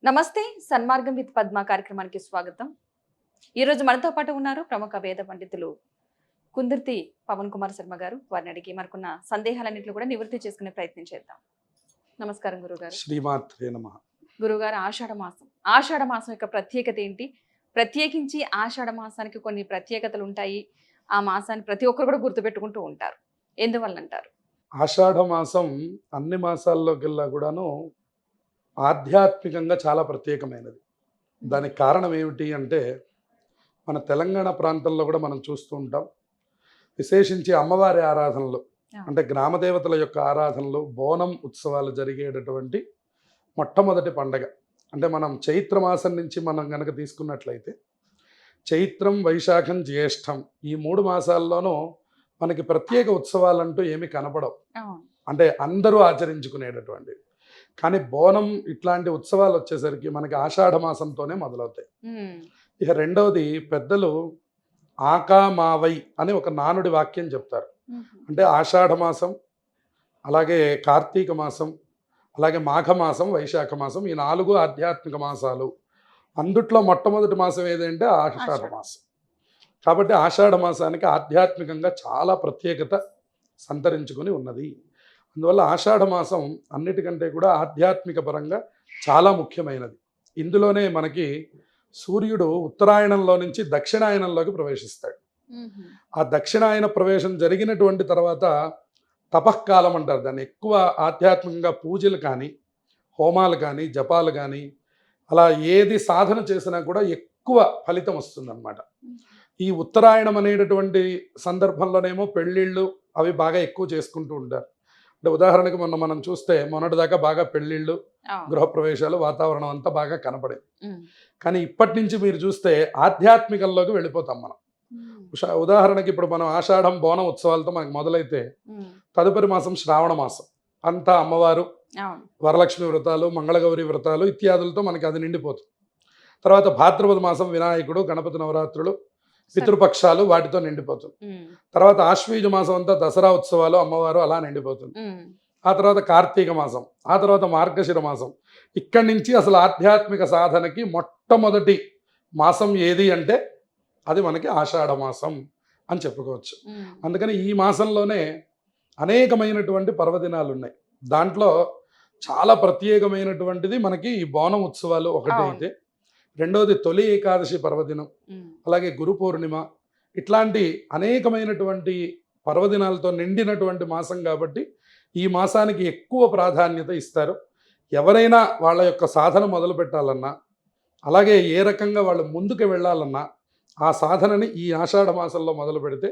నమస్తే సన్మార్గం విత్ పద్మ కార్యక్రమానికి స్వాగతం. ఈరోజు మనతో పాటు ఉన్నారు ప్రముఖ వేద పండితులు కుందుర్తి పవన్ కుమార్ శర్మ గారు. వారిని అడిగి మనకున్న సందేహాలన్నింటినీ కూడా నివృత్తి చేసుకునే ప్రయత్నం చేద్దాం. నమస్కారం గురుగారు. శ్రీమాత్రే నమః. గురుగారు, ఆషాఢ మాసం యొక్క ప్రత్యేకత ఏంటి? ప్రత్యేకించి ఆషాఢ మాసానికి కొన్ని ప్రత్యేకతలు ఉంటాయి. ఆ మాసాన్ని ప్రతి ఒక్కరు కూడా గుర్తుపెట్టుకుంటూ ఉంటారు. ఎందువల్ల అంటారు? ఆషాఢ మాసం అన్ని మాసాల్లోకెల్లా కూడాను ఆధ్యాత్మికంగా చాలా ప్రత్యేకమైనది. దానికి కారణం ఏమిటి అంటే, మన తెలంగాణ ప్రాంతంలో కూడా మనం చూస్తూ ఉంటాం. విశేషించి అమ్మవారి ఆరాధనలు, అంటే గ్రామదేవతల యొక్క ఆరాధనలు, బోనం ఉత్సవాలు జరిగేటటువంటి మొట్టమొదటి పండగ. అంటే మనం చైత్రమాసం నుంచి మనం కనుక తీసుకున్నట్లయితే, చైత్రం, వైశాఖం, జ్యేష్టం ఈ 3 మాసాల్లోనూ మనకి ప్రత్యేక ఉత్సవాలంటూ ఏమి కనపడవు. అంటే అందరూ ఆచరించుకునేటటువంటివి. కానీ బోనం ఇట్లాంటి ఉత్సవాలు వచ్చేసరికి మనకి ఆషాఢ మాసంతోనే మొదలవుతాయి. ఇక రెండవది, పెద్దలు ఆకామావై అని ఒక నానుడి వాక్యం చెప్తారు. అంటే ఆషాఢ మాసం, అలాగే కార్తీక మాసం, అలాగే మాఘమాసం, వైశాఖ మాసం, ఈ 4 ఆధ్యాత్మిక మాసాలు. అందుట్లో మొట్టమొదటి మాసం ఏదంటే ఆషాఢ మాసం. కాబట్టి ఆషాఢ మాసానికి ఆధ్యాత్మికంగా చాలా ప్రత్యేకత సంతరించుకొని ఉన్నది. అందువల్ల ఆషాఢ మాసం అన్నిటికంటే కూడా ఆధ్యాత్మిక పరంగా చాలా ముఖ్యమైనది. ఇందులోనే మనకి సూర్యుడు ఉత్తరాయణంలో నుంచి దక్షిణాయనంలోకి ప్రవేశిస్తాడు. ఆ దక్షిణాయన ప్రవేశం జరిగినటువంటి తర్వాత తపఃకాలం అంటారు దాన్ని. ఎక్కువ ఆధ్యాత్మికంగా పూజలు కానీ, హోమాలు కానీ, జపాలు కానీ, అలా ఏది సాధన చేసినా కూడా ఎక్కువ ఫలితం వస్తుందన్నమాట. ఈ ఉత్తరాయణం అనేటటువంటి సందర్భంలోనేమో పెళ్ళిళ్ళు అవి బాగా ఎక్కువ చేసుకుంటూ ఉంటారు. అంటే ఉదాహరణకి మనం చూస్తే మొన్నటిదాకా బాగా పెళ్ళిళ్ళు, గృహప్రవేశాలు, వాతావరణం అంతా బాగా కనపడేది. కానీ ఇప్పటి నుంచి మీరు చూస్తే ఆధ్యాత్మికంలోకి వెళ్ళిపోతాం మనం. ఉదాహరణకి ఇప్పుడు మనం ఆషాఢం బోనం ఉత్సవాలతో మనకు మొదలైతే, తదుపరి మాసం శ్రావణ మాసం అంతా అమ్మవారు, వరలక్ష్మి వ్రతాలు, మంగళగౌరి వ్రతాలు ఇత్యాదులతో మనకి అది నిండిపోతుంది. తర్వాత భాద్రపద మాసం వినాయకుడు, గణపతి నవరాత్రులు, పితృపక్షాలు వాటితో నిండిపోతుంది. తర్వాత ఆశ్వీజ మాసం అంతా దసరా ఉత్సవాలు, అమ్మవారు అలా నిండిపోతుంది. ఆ తర్వాత కార్తీక మాసం, ఆ తర్వాత మార్గశిర మాసం. ఇక్కడి నుంచి అసలు ఆధ్యాత్మిక సాధనకి మొట్టమొదటి మాసం ఏది అంటే అది మనకి ఆషాఢ మాసం అని చెప్పుకోవచ్చు. అందుకని ఈ మాసంలోనే అనేకమైనటువంటి పర్వదినాలు ఉన్నాయి. దాంట్లో చాలా ప్రత్యేకమైనటువంటిది మనకి ఈ బోనం ఉత్సవాలు ఒకటి అయితే, రెండవది తొలి ఏకాదశి పర్వదినం, అలాగే గురు పౌర్ణిమ, ఇట్లాంటి అనేకమైనటువంటి పర్వదినాలతో నిండినటువంటి మాసం కాబట్టి ఈ మాసానికి ఎక్కువ ప్రాధాన్యత ఇస్తారు. ఎవరైనా వాళ్ళ యొక్క సాధన మొదలు పెట్టాలన్నా, అలాగే ఏ రకంగా వాళ్ళు ముందుకు వెళ్ళాలన్నా ఆ సాధనని ఈ ఆషాఢ మాసంలో మొదలు పెడితే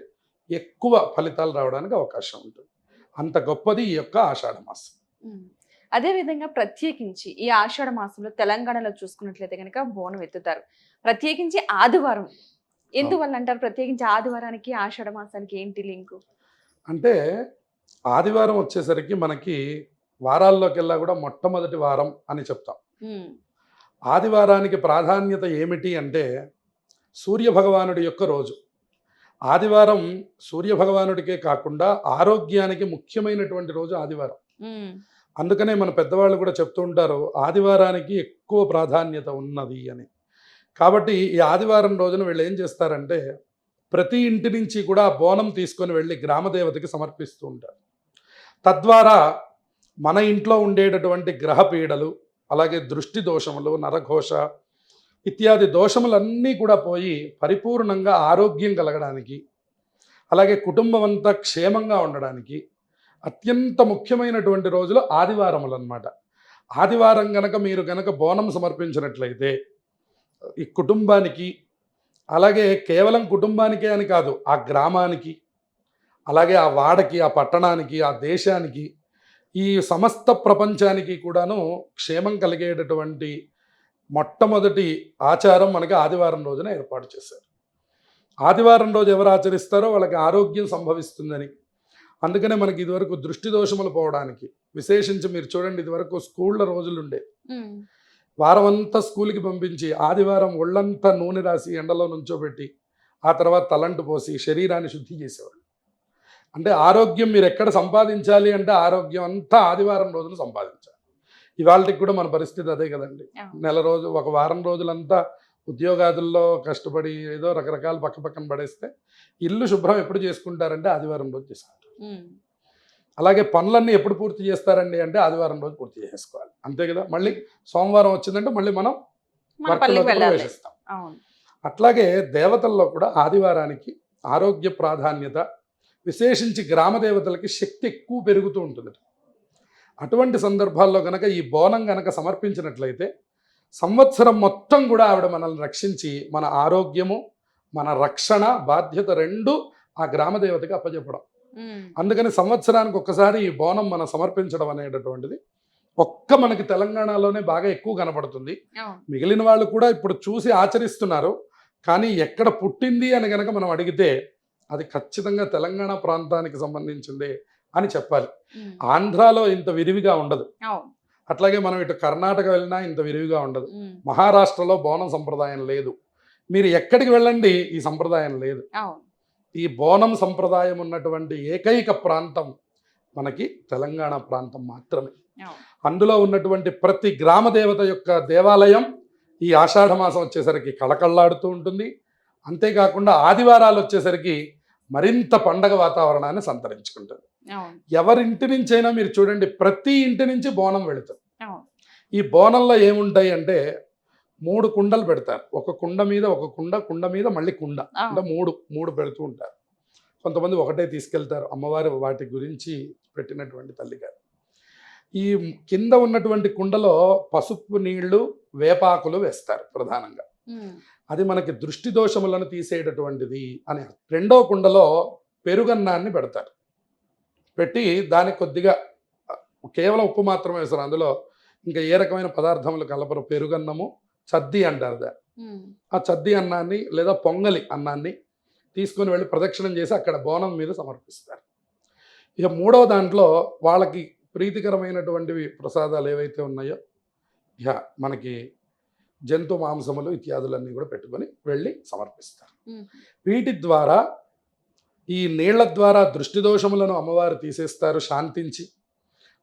ఎక్కువ ఫలితాలు రావడానికి అవకాశం ఉంటుంది. అంత గొప్పది ఈ యొక్క ఆషాఢ మాసం. అదేవిధంగా ప్రత్యేకించి ఈ ఆషాఢ మాసంలో తెలంగాణలో చూసుకున్నట్లయితే కనుక బోనం ఎత్తుతారు. ప్రత్యేకించి ఆదివారం ఎందువల్ల అంటారు? ప్రత్యేకించి ఆదివారానికి ఆషాఢ మాసానికి ఏంటి లింకు? అంటే ఆదివారం వచ్చేసరికి మనకి వారాల్లోకెల్లా కూడా మొట్టమొదటి వారం అని చెప్తాం. ఆదివారానికి ప్రాధాన్యత ఏమిటి అంటే, సూర్యభగవానుడి యొక్క రోజు. ఆదివారం సూర్యభగవానుడికే కాకుండా ఆరోగ్యానికి ముఖ్యమైనటువంటి రోజు ఆదివారం. అందుకనే మన పెద్దవాళ్ళు కూడా చెప్తూ ఉంటారు ఆదివారానికి ఎక్కువ ప్రాధాన్యత ఉన్నది అని. కాబట్టి ఈ ఆదివారం రోజున వీళ్ళు ఏం చేస్తారంటే, ప్రతి ఇంటి నుంచి కూడా బోనం తీసుకొని వెళ్ళి గ్రామదేవతకి సమర్పిస్తూ ఉంటారు. తద్వారా మన ఇంట్లో ఉండేటటువంటి గ్రహపీడలు, అలాగే దృష్టి దోషములు, నరఘోష ఇత్యాది దోషములన్నీ కూడా పోయి పరిపూర్ణంగా ఆరోగ్యం కలగడానికి, అలాగే కుటుంబం అంతా క్షేమంగా ఉండడానికి అత్యంత ముఖ్యమైనటువంటి రోజులు ఆదివారములు అన్నమాట. ఆదివారం గనక మీరు గనక బోనం సమర్పించినట్లయితే ఈ కుటుంబానికి, అలాగే కేవలం కుటుంబానికే అని కాదు, ఆ గ్రామానికి, అలాగే ఆ వాడకి, ఆ పట్టణానికి, ఆ దేశానికి, ఈ సమస్త ప్రపంచానికి కూడాను క్షేమం కలిగేటటువంటి మొట్టమొదటి ఆచారం మనకి ఆదివారం రోజున ఏర్పాటు చేశారు. ఆదివారం రోజు ఎవరు ఆచరిస్తారో వాళ్ళకి ఆరోగ్యం సంభవిస్తుందని. అందుకనే మనకి ఇదివరకు దృష్టి దోషములు పోవడానికి, విశేషించి మీరు చూడండి, ఇదివరకు స్కూళ్ళ రోజులుండే, వారం అంతా స్కూల్కి పంపించి ఆదివారం ఒళ్ళంతా నూనె రాసి ఎండలో నుంచోబెట్టి ఆ తర్వాత తలంటు పోసి శరీరాన్ని శుద్ధి చేసేవాళ్ళు. అంటే ఆరోగ్యం మీరు ఎక్కడ సంపాదించాలి అంటే ఆరోగ్యం అంతా ఆదివారం రోజున సంపాదించాలి. ఇవాళకి కూడా మన పరిస్థితి అదే కదండి. అవును. నెల రోజు ఒక వారం రోజులంతా ఉద్యోగాదుల్లో కష్టపడి ఏదో రకరకాల పక్కన పడేస్తే ఇల్లు శుభ్రం ఎప్పుడు చేసుకుంటారంటే ఆదివారం రోజు చేసుకుంటారు. ఉమ్. అలాగే పనులన్నీ ఎప్పుడు పూర్తి చేస్తారండి అంటే ఆదివారం రోజు పూర్తి చేసుకోవాలి, అంతే కదా. మళ్ళీ సోమవారం వచ్చిందంటే మళ్ళీ మనం మన పల్లికి వర్క్లోకి వెళ్ళాలి. ప్రవేశిస్తాం. అవును. అట్లాగే దేవతల్లో కూడా ఆదివారానికి ఆరోగ్య ప్రాధాన్యత, విశేషించి గ్రామ దేవతలకి శక్తి ఎక్కువ పెరుగుతూ ఉంటుంది. అటువంటి సందర్భాల్లో కనుక ఈ బోనం కనుక సమర్పించినట్లయితే సంవత్సరం మొత్తం కూడా ఆవిడ మనల్ని రక్షించి మన ఆరోగ్యము, మన రక్షణ బాధ్యత రెండు ఆ గ్రామ దేవతకి అప్పచెప్పడం. ఉమ్. అందుకని సంవత్సరానికి ఒక్కసారి ఈ బోనం మనం సమర్పించడం అనేటటువంటిది మనకి తెలంగాణలోనే బాగా ఎక్కువ కనపడుతుంది. అవును. మిగిలిన వాళ్ళు కూడా ఇప్పుడు చూసి ఆచరిస్తున్నారు. కానీ ఎక్కడ పుట్టింది అని కనుక మనం అడిగితే అది ఖచ్చితంగా తెలంగాణ ప్రాంతానికి సంబంధించిందే అని చెప్పాలి. ఉమ్. ఆంధ్రాలో ఇంత విరివిగా ఉండదు. అవును. అట్లాగే మనం ఇటు కర్ణాటక వెళ్ళినా ఇంత విరివిగా ఉండదు. ఉమ్. మహారాష్ట్రలో బోనం సంప్రదాయం లేదు. మీరు ఎక్కడికి వెళ్ళండి ఈ సంప్రదాయం లేదు. అవును. ఈ బోనం సంప్రదాయం ఉన్నటువంటి ఏకైక ప్రాంతం మనకి తెలంగాణ ప్రాంతం మాత్రమే. అవును. అందులో ఉన్నటువంటి ప్రతి గ్రామ దేవత యొక్క దేవాలయం ఈ ఆషాఢ మాసం వచ్చేసరికి కళకళలాడుతూ ఉంటుంది. అంతేకాకుండా ఆదివారాలు వచ్చేసరికి మరింత పండగ వాతావరణాన్ని సంతరించుకుంటుంది. అవును. ఎవరింటి నుంచైనా మీరు చూడండి, ప్రతి ఇంటి నుంచి బోనం వెళుతుంది. అవును. ఈ బోనంలో ఏముంటాయి అంటే 3 కుండలు పెడతారు. ఒక కుండ మీద ఒక కుండ మీద మళ్ళీ కుండ, అంటే అవును. మూడు పెడుతూ ఉంటారు. కొంతమంది ఒకటే తీసుకెళ్తారు. అమ్మవారు వాటి గురించి పెట్టినటువంటి తల్లిగారు. ఈ కింద ఉన్నటువంటి కుండలో పసుపు నీళ్లు, వేపాకులు వేస్తారు ప్రధానంగా. ఉమ్. అది మనకి దృష్టి దోషములను తీసేటటువంటిది అని. రెండో కుండలో పెరుగన్నాన్ని పెడతారు. పెట్టి దానికి కొద్దిగా కేవలం ఉప్పు మాత్రమే వేస్తారు. అందులో ఇంకా ఏ రకమైన పదార్థములు కలపరు. పెరుగన్నము, చద్ది అంటారు దాన్ని. ఉమ్. ఆ చద్ది అన్నాన్ని లేదా పొంగలి అన్నాన్ని తీసుకొని వెళ్ళి ప్రదక్షిణం చేసి అక్కడ బోనం మీద సమర్పిస్తారు. ఇక మూడవ దాంట్లో వాళ్ళకి ప్రీతికరమైనటువంటివి ప్రసాదాలు ఏవైతే ఉన్నాయో, ఇక మనకి జంతు మాంసములు ఇత్యాదులన్నీ కూడా పెట్టుకొని వెళ్ళి సమర్పిస్తారు. ఉమ్. వీటి ద్వారా ఈ నీళ్ల ద్వారా దృష్టి దోషములను అమ్మవారు తీసేస్తారు శాంతించి.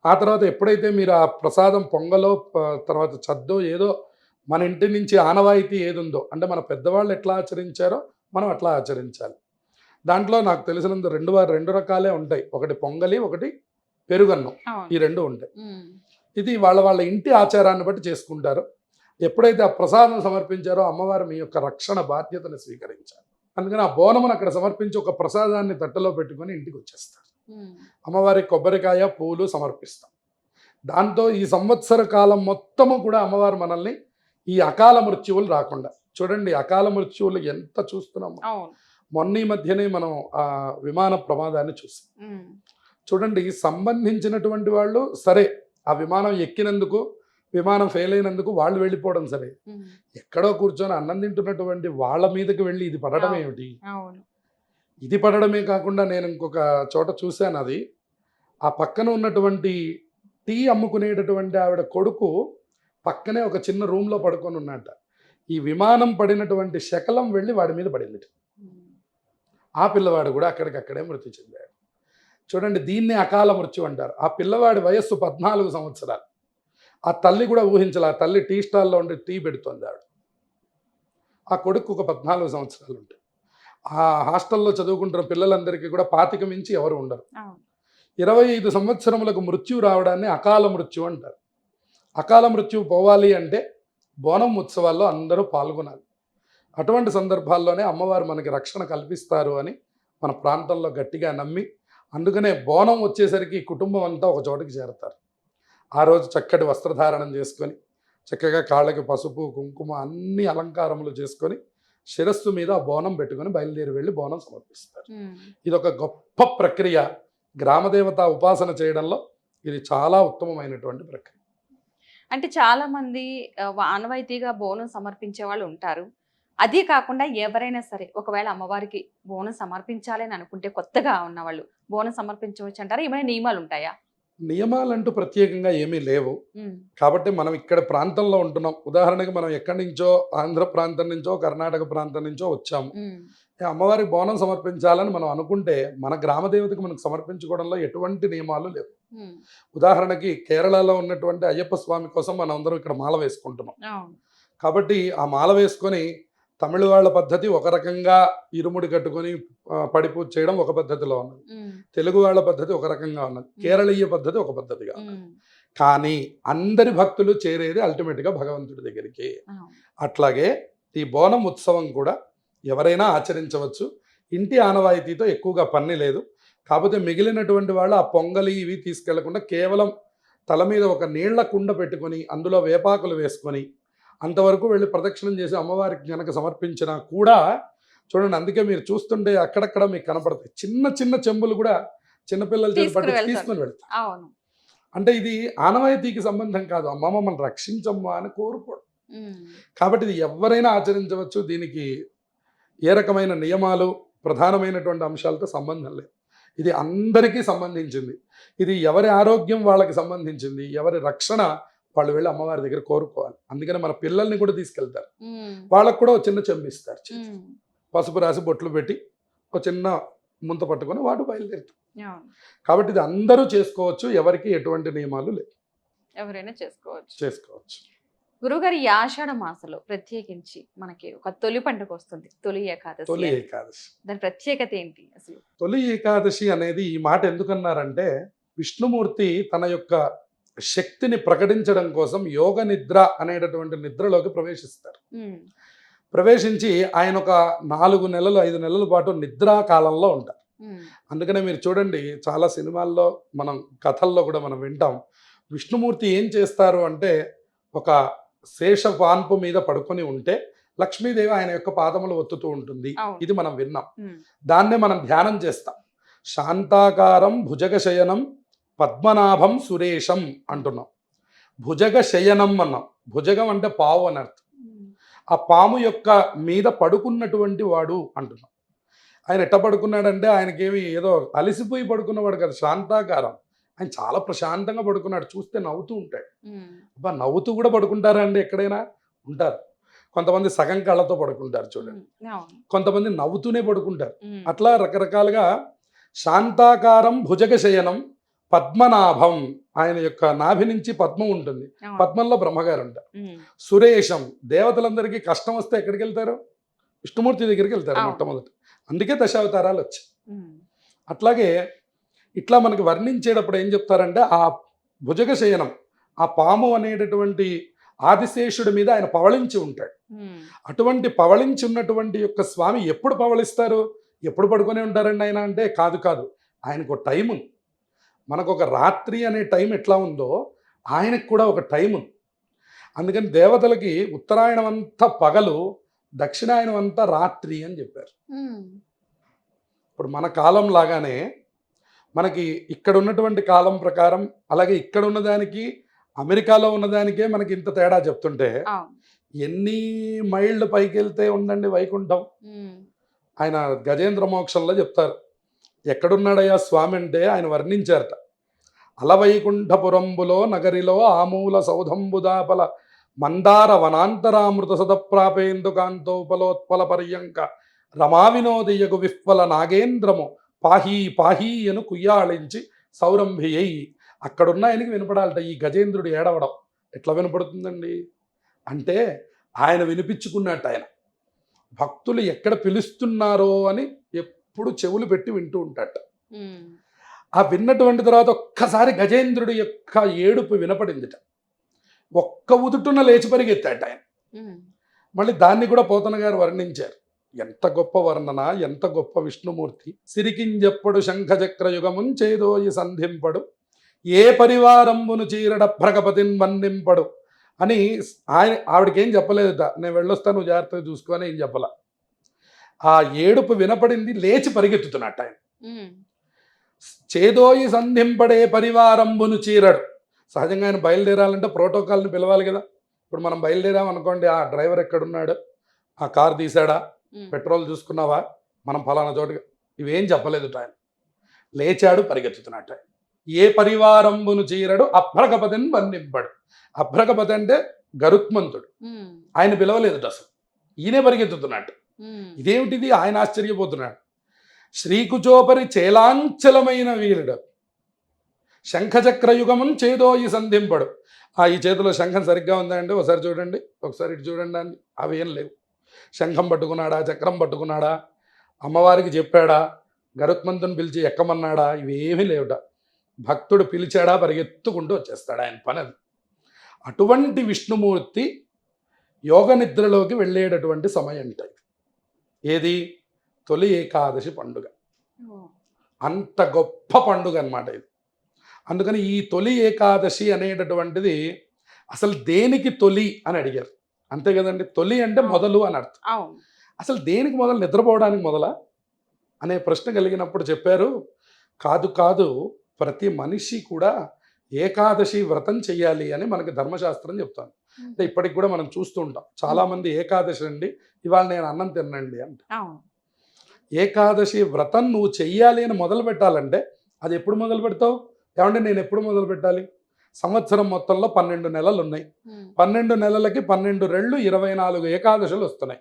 ఆ తర్వాత ఎప్పుడైతే మీరు ఆ ప్రసాదం పొంగలో తర్వాత చద్దో ఏదో మన ఇంటి నుంచి ఆనవాయితీ ఏది ఉందో, అంటే మన పెద్దవాళ్ళు ఎట్లా ఆచరించారో మనం అట్లా ఆచరించాలి. దాంట్లో నాకు తెలిసినంత రెండు రకాలే ఉంటాయి. ఒకటి పొంగలి, ఒకటి పెరుగన్నం. అవును. ఈ రెండు ఉంటాయి. ఉమ్. ఇది వాళ్ళ ఇంటి ఆచారాన్ని బట్టి చేసుకుంటారు. ఎప్పుడైతే ఆ ప్రసాదం సమర్పించారో అమ్మవారు మీ యొక్క రక్షణ బాధ్యతను స్వీకరించారు. అందుకని ఆ బోనమును అక్కడ సమర్పించి ఒక ప్రసాదాన్ని తట్టలో పెట్టుకొని ఇంటికి వచ్చేస్తారు. ఉమ్. అమ్మవారికి కొబ్బరికాయ, పూలు సమర్పిస్తాం. దాంతో ఈ సంవత్సర కాలం మొత్తము కూడా అమ్మవారు మనల్ని ఈ అకాల మృత్యువులు రాకుండా చూడండి. అకాల మృత్యువులు ఎంత చూస్తున్నాము. అవును. మొన్న ఈ మధ్యనే మనం ఆ విమాన ప్రమాదాన్ని చూసాం. ఉమ్. చూడండి, సంబంధించినటువంటి వాళ్ళు సరే, ఆ విమానం ఎక్కినందుకు, విమానం ఫెయిల్ అయినందుకు వాళ్ళు వెళ్ళిపోవడం సరే, ఉమ్. ఎక్కడో కూర్చొని అన్నం తింటున్నటువంటి వాళ్ళ మీదకి వెళ్ళి ఇది పడడం అవును. ఏమిటి? అవును. ఇది పడడమే కాకుండా నేను ఇంకొక చోట చూశాను. అది ఆ పక్కన ఉన్నటువంటి టీ అమ్ముకునేటటువంటి ఆవిడ కొడుకు పక్కనే ఒక చిన్న రూమ్లో పడుకొని ఉన్నట్ట. ఈ విమానం పడినటువంటి శకలం వెళ్ళి వాడి మీద పడింది. ఉమ్. ఆ పిల్లవాడు కూడా అక్కడికక్కడే మృతి చెందాడు. చూడండి, దీన్నే అకాల మృత్యు అంటారు. ఆ పిల్లవాడి వయస్సు 14 సంవత్సరాలు. ఆ తల్లి కూడా ఊహించాలి. ఆ తల్లి టీ స్టాల్లో ఉండి టీ పెడుతోంది ఆవిడ. ఆ కొడుకు ఒక 14 సంవత్సరాలు ఉంటాయి. ఆ హాస్టల్లో చదువుకుంటున్న పిల్లలందరికీ కూడా 25 మించి ఎవరు ఉండరు. అవును. 25 సంవత్సరములకు మృత్యు రావడాన్ని అకాల మృత్యు అంటారు. అకాల మృత్యు పోవాలి అంటే బోనం ఉత్సవాల్లో అందరూ పాల్గొనాలి. అటువంటి సందర్భాల్లోనే అమ్మవారు మనకి రక్షణ కల్పిస్తారు అని మన ప్రాంతంలో గట్టిగా నమ్మి, అందుకనే బోనం వచ్చేసరికి కుటుంబం అంతా ఒక చోటికి చేరతారు. ఆ రోజు చక్కటి వస్త్రధారణం చేసుకొని, చక్కగా కాళ్ళకి పసుపు, కుంకుమ అన్ని అలంకారములు చేసుకొని, శిరస్సు మీద ఆ బోనం పెట్టుకొని బయలుదేరి వెళ్ళి బోనం సమర్పిస్తారు. ఉమ్. ఇది ఒక గొప్ప ప్రక్రియ. గ్రామదేవత ఉపాసన చేయడంలో ఇది చాలా ఉత్తమమైనటువంటి ప్రక్రియ. అంటే చాలా మంది ఆనవాయితీగా బోనం సమర్పించే వాళ్ళు ఉంటారు. అదే కాకుండా ఎవరైనా సరే ఒకవేళ అమ్మవారికి బోనం సమర్పించాలి అని అనుకుంటే కొత్తగా ఉన్నవాళ్ళు బోనం సమర్పించవచ్చు అంటారా? ఏమైనా నియమాలు ఉంటాయా? నియమాలంటూ ప్రత్యేకంగా ఏమీ లేవు. ఉమ్, కాబట్టి మనం ఇక్కడ ప్రాంతంలో ఉంటున్నాం. ఉదాహరణకి మనం ఎక్కడి నుంచో ఆంధ్ర ప్రాంతం నుంచో కర్ణాటక ప్రాంతం నుంచో వచ్చాము. ఉమ్, ఈ అమ్మవారికి బోనం సమర్పించాలని మనం అనుకుంటే మన గ్రామ దేవతకు మనకు సమర్పించుకోవడంలో ఎటువంటి నియమాలు లేవు. ఉమ్, ఉదాహరణకి కేరళలో ఉన్నటువంటి అయ్యప్ప స్వామి కోసం మనం అందరం ఇక్కడ మాల వేసుకుంటున్నాం. అవును. కాబట్టి ఆ మాల వేసుకొని తమిళ వాళ్ళ పద్ధతి ఒక రకంగా ఇరుముడి కట్టుకొని పడిపూజ చేయడం ఒక పద్ధతిలో ఉన్నది. ఉమ్, తెలుగు వాళ్ళ పద్ధతి ఒక రకంగా ఉన్నది. కేరళీయ పద్ధతి ఒక పద్ధతిగా ఉన్నది. ఉమ్, కానీ అందరి భక్తులు చేరేది అల్టిమేట్గా భగవంతుడి దగ్గరికి. అవును. అట్లాగే ఈ బోనం ఉత్సవం కూడా ఎవరైనా ఆచరించవచ్చు. ఇంటి ఆనవాయితీతో ఎక్కువగా పని లేదు. కాకపోతే మిగిలినటువంటి వాళ్ళు ఆ పొంగలి ఇవి తీసుకెళ్లకుండా కేవలం తల మీద ఒక నీళ్ల కుండ పెట్టుకొని అందులో వేపాకులు వేసుకొని అంతవరకు వెళ్ళి ప్రదక్షిణం చేసి అమ్మవారికి కనుక సమర్పించినా కూడా చూడండి, అందుకే మీరు చూస్తుంటే అక్కడక్కడ మీకు కనపడతాయి చిన్న చిన్న చెంబులు కూడా చిన్నపిల్లలు తీసుకుని వెళ్తారు. అవును. అంటే ఇది ఆనవాయితీకి సంబంధం కాదు, అమ్మమ్మ మనం రక్షించమ్మా అని కోరుకోవడం. ఉమ్, కాబట్టి ఇది ఎవరైనా ఆచరించవచ్చు. దీనికి ఏ రకమైన నియమాలు ప్రధానమైనటువంటి అంశాలతో సంబంధం లేదు. ఇది అందరికీ సంబంధించింది. ఇది ఎవరి ఆరోగ్యం వాళ్ళకి సంబంధించింది. ఎవరి రక్షణ వాళ్ళు వెళ్ళి అమ్మవారి దగ్గర కోరుకోవాలి. అందుకని మన పిల్లల్ని కూడా తీసుకెళ్తారు. ఉమ్, వాళ్ళకు కూడా ఒక చిన్న చెంబిస్తారు. ఉమ్, పసుపు రాసి బొట్లు పెట్టి ఒక చిన్న ముంత పట్టుకొని వాడు బయలుదేరుతారు. అవును. కాబట్టి ఇది అందరూ చేసుకోవచ్చు. ఎవరికి ఎటువంటి నియమాలు లేవు, ఎవరైనా చేసుకోవచ్చు. చేసుకోవచ్చు. గురుగారు, ఈ ఆషాఢ మాసంలో ప్రత్యేకించి మనకి ఒక తొలి పండుగ వస్తుంది, తొలి ఏకాదశి. తొలి అని. ఏకాదశి. దాని ప్రత్యేకత ఏంటి అసలు? తొలి ఏకాదశి అనేది ఈ మాట ఎందుకన్నారంటే విష్ణుమూర్తి తన యొక్క శక్తిని ప్రకటించడం కోసం యోగ నిద్ర అనేటటువంటి నిద్రలోకి ప్రవేశిస్తారు. ఉమ్, ప్రవేశించి ఆయన ఒక 4 నెలలు 5 నెలల పాటు నిద్రా కాలంలో ఉంటారు. ఉమ్, అందుకనే మీరు చూడండి, చాలా సినిమాల్లో మనం కథల్లో కూడా మనం వింటాం. విష్ణుమూర్తి ఏం చేస్తారు అంటే ఒక శేషపాన్పు మీద పడుకొని ఉంటే లక్ష్మీదేవి ఆయన యొక్క పాదములు ఒత్తుతూ ఉంటుంది. అవును. ఇది మనం విన్నాం. ఉమ్, దాన్నే మనం ధ్యానం చేస్తాం. శాంతాకారం భుజగ శయనం పద్మనాభం సురేషం అంటున్నాం. భుజగ శయనం అన్నాం. భుజగం అంటే పావు అని అర్థం. ఉమ్, ఆ పాము యొక్క మీద పడుకున్నటువంటి వాడు అంటున్నాం. ఆయన ఎట్ట పడుకున్నాడంటే ఆయనకేమి ఏదో అలసిపోయి పడుకున్నవాడు కదా, శాంతాకారం. ఆయన చాలా ప్రశాంతంగా పడుకున్నాడు. చూస్తే నవ్వుతూ ఉంటాడు. ఉమ్, అబ్బా, నవ్వుతూ కూడా పడుకుంటారా అండి? ఎక్కడైనా ఉంటారు. కొంతమంది సగం కళ్ళతో పడుకుంటారు చూడండి, అవును. కొంతమంది నవ్వుతూనే పడుకుంటారు. ఉమ్, అట్లా రకరకాలుగా శాంతాకారం భుజగ శయనం పద్మనాభం, ఆయన యొక్క నాభి నుంచి పద్మం ఉంటుంది. అవును. పద్మంలో బ్రహ్మగారు ఉంటారు. ఉమ్, సురేషం, దేవతలందరికీ కష్టం వస్తే ఎక్కడికి వెళ్తారు? విష్ణుమూర్తి దగ్గరికి వెళ్తారు అవును. మొట్టమొదటి. అందుకే దశావతారాలు వచ్చాయి. ఉమ్, అట్లాగే ఇట్లా మనకి వర్ణించేటప్పుడు ఏం చెప్తారంటే ఆ భుజగ శయనం, ఆ పాము అనేటటువంటి ఆదిశేషుడి మీద ఆయన పవళించి ఉంటాడు. ఉమ్, అటువంటి పవళించి ఉన్నటువంటి యొక్క స్వామి ఎప్పుడు పవళిస్తారు? ఎప్పుడు పడుకొని ఉంటారండి ఆయన అంటే కాదు కాదు, ఆయనకు ఒక టైం ఉంది. మనకు ఒక రాత్రి అనే టైం ఎట్లా ఉందో ఆయనకు కూడా ఒక టైం ఉంది. అందుకని దేవతలకి ఉత్తరాయణం అంతా పగలు, దక్షిణాయనం అంతా రాత్రి అని చెప్పారు. ఉమ్, ఇప్పుడు మన కాలం లాగానే మనకి ఇక్కడ ఉన్నటువంటి కాలం ప్రకారం, అలాగే ఇక్కడ ఉన్నదానికి అమెరికాలో ఉన్నదానికే మనకి ఇంత తేడా చెప్తుంటే అవును. ఎన్ని మైళ్ళు పైకి వెళ్తే ఉందండి వైకుంఠం. ఉమ్, ఆయన గజేంద్ర మోక్షంలో చెప్తారు. ఎక్కడున్నాడయ్యా స్వామి అంటే ఆయన వర్ణించారట. అలవైకుంఠపురంబులో నగరిలో ఆమూల సౌధంబుదాపల మందార వనాంతరామృత సదప్రాపేందు కాంతోపలోత్పల పర్యంక రమా వినోదయగు విఫ్వల నాగేంద్రము పాహీ పాహీ అను కుయ్యాళించి సౌరంభియ్యి. అక్కడున్న ఆయనకి వినపడాలట ఈ గజేంద్రుడు ఏడవడం. ఎట్లా వినపడుతుందండి అంటే ఆయన వినిపించుకున్నట్టు. ఆయన భక్తులు ఎక్కడ పిలుస్తున్నారో అని ఎప్పుడు చెవులు పెట్టి వింటూ ఉంటాట. ఉమ్, ఆ విన్నటువంటి తర్వాత ఒక్కసారి గజేంద్రుడి యొక్క ఏడుపు వినపడిందిట. ఒక్క ఉదుటున లేచి పరిగెత్తాట ఆయన. ఉమ్, మళ్ళీ దాన్ని కూడా పోతన గారు వర్ణించారు. ఎంత గొప్ప వర్ణన, ఎంత గొప్ప విష్ణుమూర్తి. సిరికింజెప్పడు శంఖచక్ర యుగముంచేదోయి సంధింపడు, ఏ పరివారంబును చీరడ భ్రగపతిన్ వన్నింపడు అని ఆవిడకి ఏం చెప్పలేదట. నేను వెళ్ళొస్తాను, నువ్వు జాగ్రత్తగా చూసుకొని ఏం చెప్పాల. ఆ ఏడుపు వినపడింది, లేచి పరిగెత్తుతున్నట్టు ఆయన. ఉమ్, చేదోయి సంధింపడే పరివారంబును చీరడు. సహజంగా ఆయన బయలుదేరాలంటే ప్రోటోకాల్ని పిలవాలి కదా. ఇప్పుడు మనం బయలుదేరాం అనుకోండి, ఆ డ్రైవర్ ఎక్కడున్నాడు, ఆ కార్ తీసాడా, పెట్రోల్ చూసుకున్నావా, మనం ఫలానా చోటుగా, ఇవేం చెప్పలేదు ఆయన. లేచాడు, పరిగెత్తుతున్నట్టు. ఏ పరివారంబును చీరడు అభ్రగపతిని వర్ణింపడు. అభ్రగపతి అంటే గరుత్మంతుడు, ఆయన పిలవలేదు అసలు, ఈయనే పరిగెత్తుతున్నాడు. ఇదేమిటిది, ఆయన ఆశ్చర్యపోతున్నాడు. శ్రీకుచోపరి చేలాంచలమైన వీరుడు, శంఖచక్రయుగమున్ చేదోయి సంధింపడు. ఈ చేతిలో శంఖం సరిగ్గా ఉందండి, ఒకసారి చూడండి, ఒకసారి ఇటు చూడండి అని. అవి ఏం లేవు. శంఖం పట్టుకున్నాడా, చక్రం పట్టుకున్నాడా, అమ్మవారికి చెప్పాడా, గరుత్మంతుని పిలిచి ఎక్కమన్నాడా, ఇవేమీ లేవుట. భక్తుడు పిలిచాడా పరిగెత్తుకుంటూ వచ్చేస్తాడు, ఆయన పని అది. అటువంటి విష్ణుమూర్తి యోగ నిద్రలోకి వెళ్ళేటటువంటి సమయం ఉంటుంది. ఏది, తొలి ఏకాదశి పండుగ. అంత గొప్ప పండుగ అన్నమాట ఇది. అందుకని ఈ తొలి ఏకాదశి అనేటటువంటిది అసలు దేనికి తొలి అని అడిగారు, అంతే కదండి. తొలి అంటే మొదలు అని అర్థం. అసలు దేనికి మొదలు, నిద్రపోవడానికి మొదలా అనే ప్రశ్న కలిగినప్పుడు చెప్పారు, కాదు కాదు, ప్రతి మనిషి కూడా ఏకాదశి వ్రతం చెయ్యాలి అని మనకి ధర్మశాస్త్రం చెప్తాను. అంటే ఇప్పటికి కూడా మనం చూస్తూ ఉంటాం, చాలామంది ఏకాదశి అండి ఇవాళ నేను అన్నం తినండి అంటే. ఏకాదశి వ్రతం నువ్వు చెయ్యాలి అని మొదలు పెట్టాలంటే అది ఎప్పుడు మొదలు పెడతావు? ఏమంటే నేను ఎప్పుడు మొదలు పెట్టాలి? సంవత్సరం మొత్తంలో 12 నెలలు ఉన్నాయి. 12 నెలలకి 12 రెళ్ళు 24 ఏకాదశులు వస్తున్నాయి.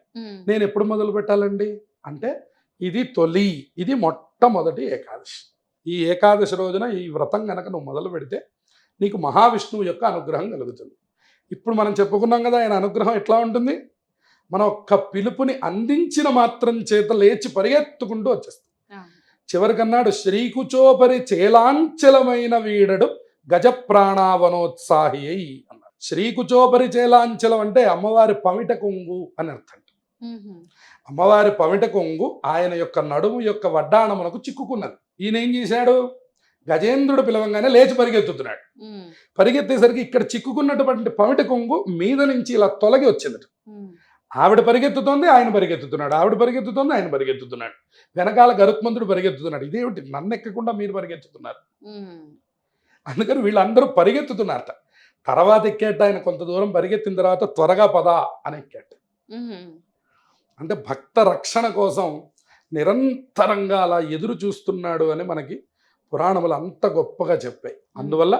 నేను ఎప్పుడు మొదలు పెట్టాలండి అంటే ఇది తొలి, ఇది మొట్టమొదటి ఏకాదశి. ఈ ఏకాదశి రోజున ఈ వ్రతం కనుక నువ్వు మొదలు పెడితే నీకు మహావిష్ణువు యొక్క అనుగ్రహం కలుగుతుంది. ఇప్పుడు మనం చెప్పుకున్నాం కదా, ఆయన అనుగ్రహం ఎట్లా ఉంటుంది, మనం ఒక్క పిలుపుని అందించిన మాత్రం చేత లేచి పరిగెత్తుకుంటూ వచ్చేస్తాం. చివరికన్నాడు, శ్రీకుచోపరి చేలాంచలమైన వీడడు గజప్రాణావనోత్సాహి అన్నాడు. శ్రీకుచోపరి చేలాంచలం అంటే అమ్మవారి పమిట కొంగు అని అర్థం. అమ్మవారి పమిట కొంగు ఆయన యొక్క నడుము యొక్క వడ్డాణమునకు చిక్కుకున్నది. ఈయన ఏం చేశాడు, గజేంద్రుడు పిలవంగానే లేచి పరిగెత్తుతున్నాడు. పరిగెత్తేసరికి ఇక్కడ చిక్కుకున్నటువంటి పమిట కొంగు మీద నుంచి ఇలా తొలగి వచ్చింది. ఆవిడ పరిగెత్తుతోంది, ఆయన పరిగెత్తుతున్నాడు, ఆవిడ పరిగెత్తుతోంది, ఆయన పరిగెత్తుతున్నాడు, వెనకాల గరుత్మంతుడు పరిగెత్తుతున్నాడు. ఇదేమిటి, నన్ను ఎక్కకుండా మీరు పరిగెత్తుతున్నారు. అందుకని వీళ్ళందరూ పరిగెత్తుతున్నారట. తర్వాత ఎక్కేట ఆయన కొంత దూరం పరిగెత్తిన తర్వాత త్వరగా పద అని ఎక్కేట. అంటే భక్త రక్షణ కోసం నిరంతరంగా అలా ఎదురు చూస్తున్నాడు అని మనకి పురాణములు అంత గొప్పగా చెప్పాయి. అందువల్ల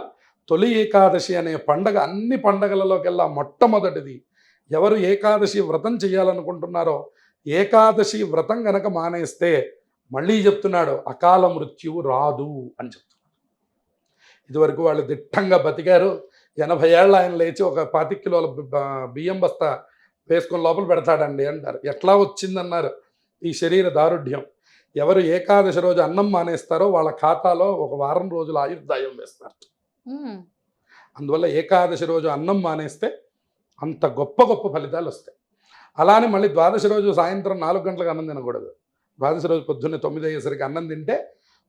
తొలి ఏకాదశి అనే పండగ అన్ని పండగలలోకెల్లా మొట్టమొదటిది. ఎవరు ఏకాదశి వ్రతం చేయాలనుకుంటున్నారో ఏకాదశి వ్రతం గనక మానేస్తే మళ్ళీ చెప్తున్నాడు అకాల మృత్యువు రాదు అని చెప్తున్నాడు. ఇదివరకు వాళ్ళు దిట్టంగా బతికారు, 80 ఏళ్ళ ఆయన లేచి ఒక 25 కిలోల బియ్యం బస్తా వేసుకొని లోపల పెడతాడండి అంటారు. ఎట్లా వచ్చిందన్నారు ఈ శరీర దారుఢ్యం. ఎవరు ఏకాదశి రోజు అన్నం మానేస్తారో వాళ్ళ ఖాతాలో ఒక వారం రోజుల ఆయుర్దాయం వేస్తారు. అందువల్ల ఏకాదశి రోజు అన్నం మానేస్తే అంత గొప్ప గొప్ప ఫలితాలు వస్తాయి. అలానే మళ్ళీ ద్వాదశి రోజు సాయంత్రం 4 గంటలకు అన్నం తినకూడదు. ద్వాదశి రోజు పొద్దున్నే 9 అయ్యేసరికి అన్నం తింటే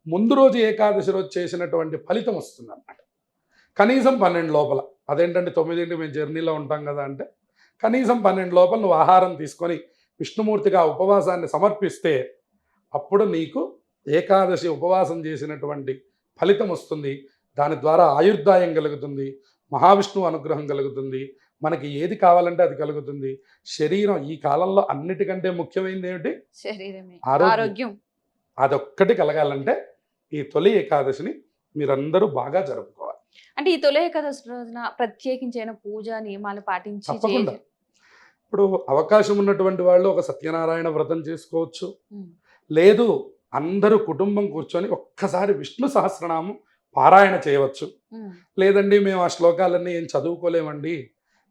ముందు రోజు ఏకాదశి రోజు చేసినటువంటి ఫలితం వస్తుంది అన్నమాట. కనీసం 12 లోపల, అదేంటంటే 9ంటికి మేము జర్నీలో ఉంటాం కదా అంటే కనీసం 12 లోపల నువ్వు ఆహారం తీసుకొని విష్ణుమూర్తిగా ఆ ఉపవాసాన్ని సమర్పిస్తే అప్పుడు నీకు ఏకాదశి ఉపవాసం చేసినటువంటి ఫలితం వస్తుంది. దాని ద్వారా ఆయుర్దాయం కలుగుతుంది, మహావిష్ణువు అనుగ్రహం కలుగుతుంది, మనకి ఏది కావాలంటే అది కలుగుతుంది. శరీరం ఈ కాలంలో అన్నిటికంటే ముఖ్యమైనది ఏమిటి? శరీరమే, ఆరోగ్యం. అదొక్కటి కలగాలంటే ఈ తొలి ఏకాదశిని మీరందరూ బాగా జరుపుకోవాలి. అంటే ఈ తొలి ఏకాదశి రోజున ప్రత్యేకించిన పూజ నియమాలు పాటించి తప్పకుండా. ఇప్పుడు అవకాశం ఉన్నటువంటి వాళ్ళు ఒక సత్యనారాయణ వ్రతం చేసుకోవచ్చు. లేదు అందరూ కుటుంబం కూర్చొని ఒక్కసారి విష్ణు సహస్రనామం పారాయణ చేయవచ్చు. లేదండి మేము ఆ శ్లోకాలన్నీ ఏం చదువుకోలేమండి,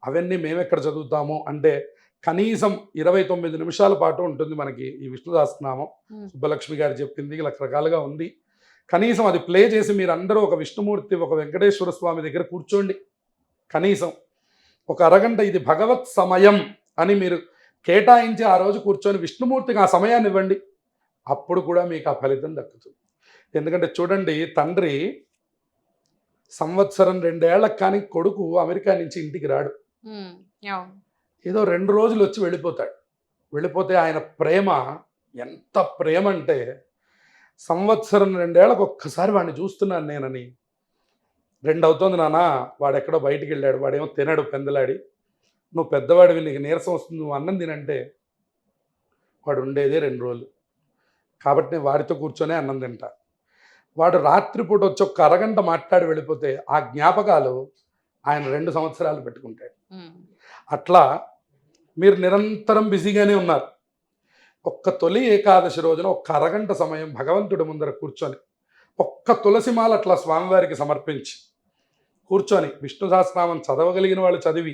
అవన్నీ మేమెక్కడ చదువుతాము అంటే కనీసం 29 నిమిషాల పాటు ఉంటుంది మనకి ఈ విష్ణు సహస్రనామం. సుబ్బలక్ష్మి గారు చెప్పింది రకరకాలుగా ఉంది. కనీసం అది ప్లే చేసి మీరందరూ ఒక విష్ణుమూర్తి, ఒక వెంకటేశ్వర స్వామి దగ్గర కూర్చోండి. కనీసం ఒక అరగంట ఇది భగవత్ సమయం అని మీరు కేటాయించి ఆ రోజు కూర్చొని విష్ణుమూర్తికి ఆ సమయాన్ని ఇవ్వండి. అప్పుడు కూడా మీకు ఆ ఫలితం దక్కుతుంది. ఎందుకంటే చూడండి, తండ్రి సంవత్సరం 2 ఏళ్లకు కానీ కొడుకు అమెరికా నుంచి ఇంటికి రాడు. ఏదో 2 రోజులు వచ్చి వెళ్ళిపోతాడు. వెళ్ళిపోతే ఆయన ప్రేమ ఎంత ప్రేమ అంటే సంవత్సరం 2 ఏళ్లకు ఒక్కసారి వాడిని చూస్తున్నాను నేనని. 2 అవుతుంది నాన్న, వాడెక్కడో బయటికి వెళ్ళాడు, వాడేమో తినడు పెందలాడి, నువ్వు పెద్దవాడివి నీకు నీరసం వస్తుంది, నువ్వు అన్నం తినంటే వాడు ఉండేదే 2 రోజులు. కాబట్టి నేను వాడితో కూర్చొనే అన్నం తింటా. వాడు రాత్రిపూట వచ్చి ఒక అరగంట మాట్లాడి వెళ్ళిపోతే ఆ జ్ఞాపకాలు ఆయన 2 సంవత్సరాలు పెట్టుకుంటాడు. అట్లా మీరు నిరంతరం బిజీగానే ఉన్నారు. ఒక్క తొలి ఏకాదశి రోజున ఒక్క అరగంట సమయం భగవంతుడి ముందర కూర్చొని ఒక్క తులసిమాల అట్లా స్వామివారికి సమర్పించి కూర్చొని విష్ణు సహస్రనామం చదవగలిగిన వాళ్ళు చదివి,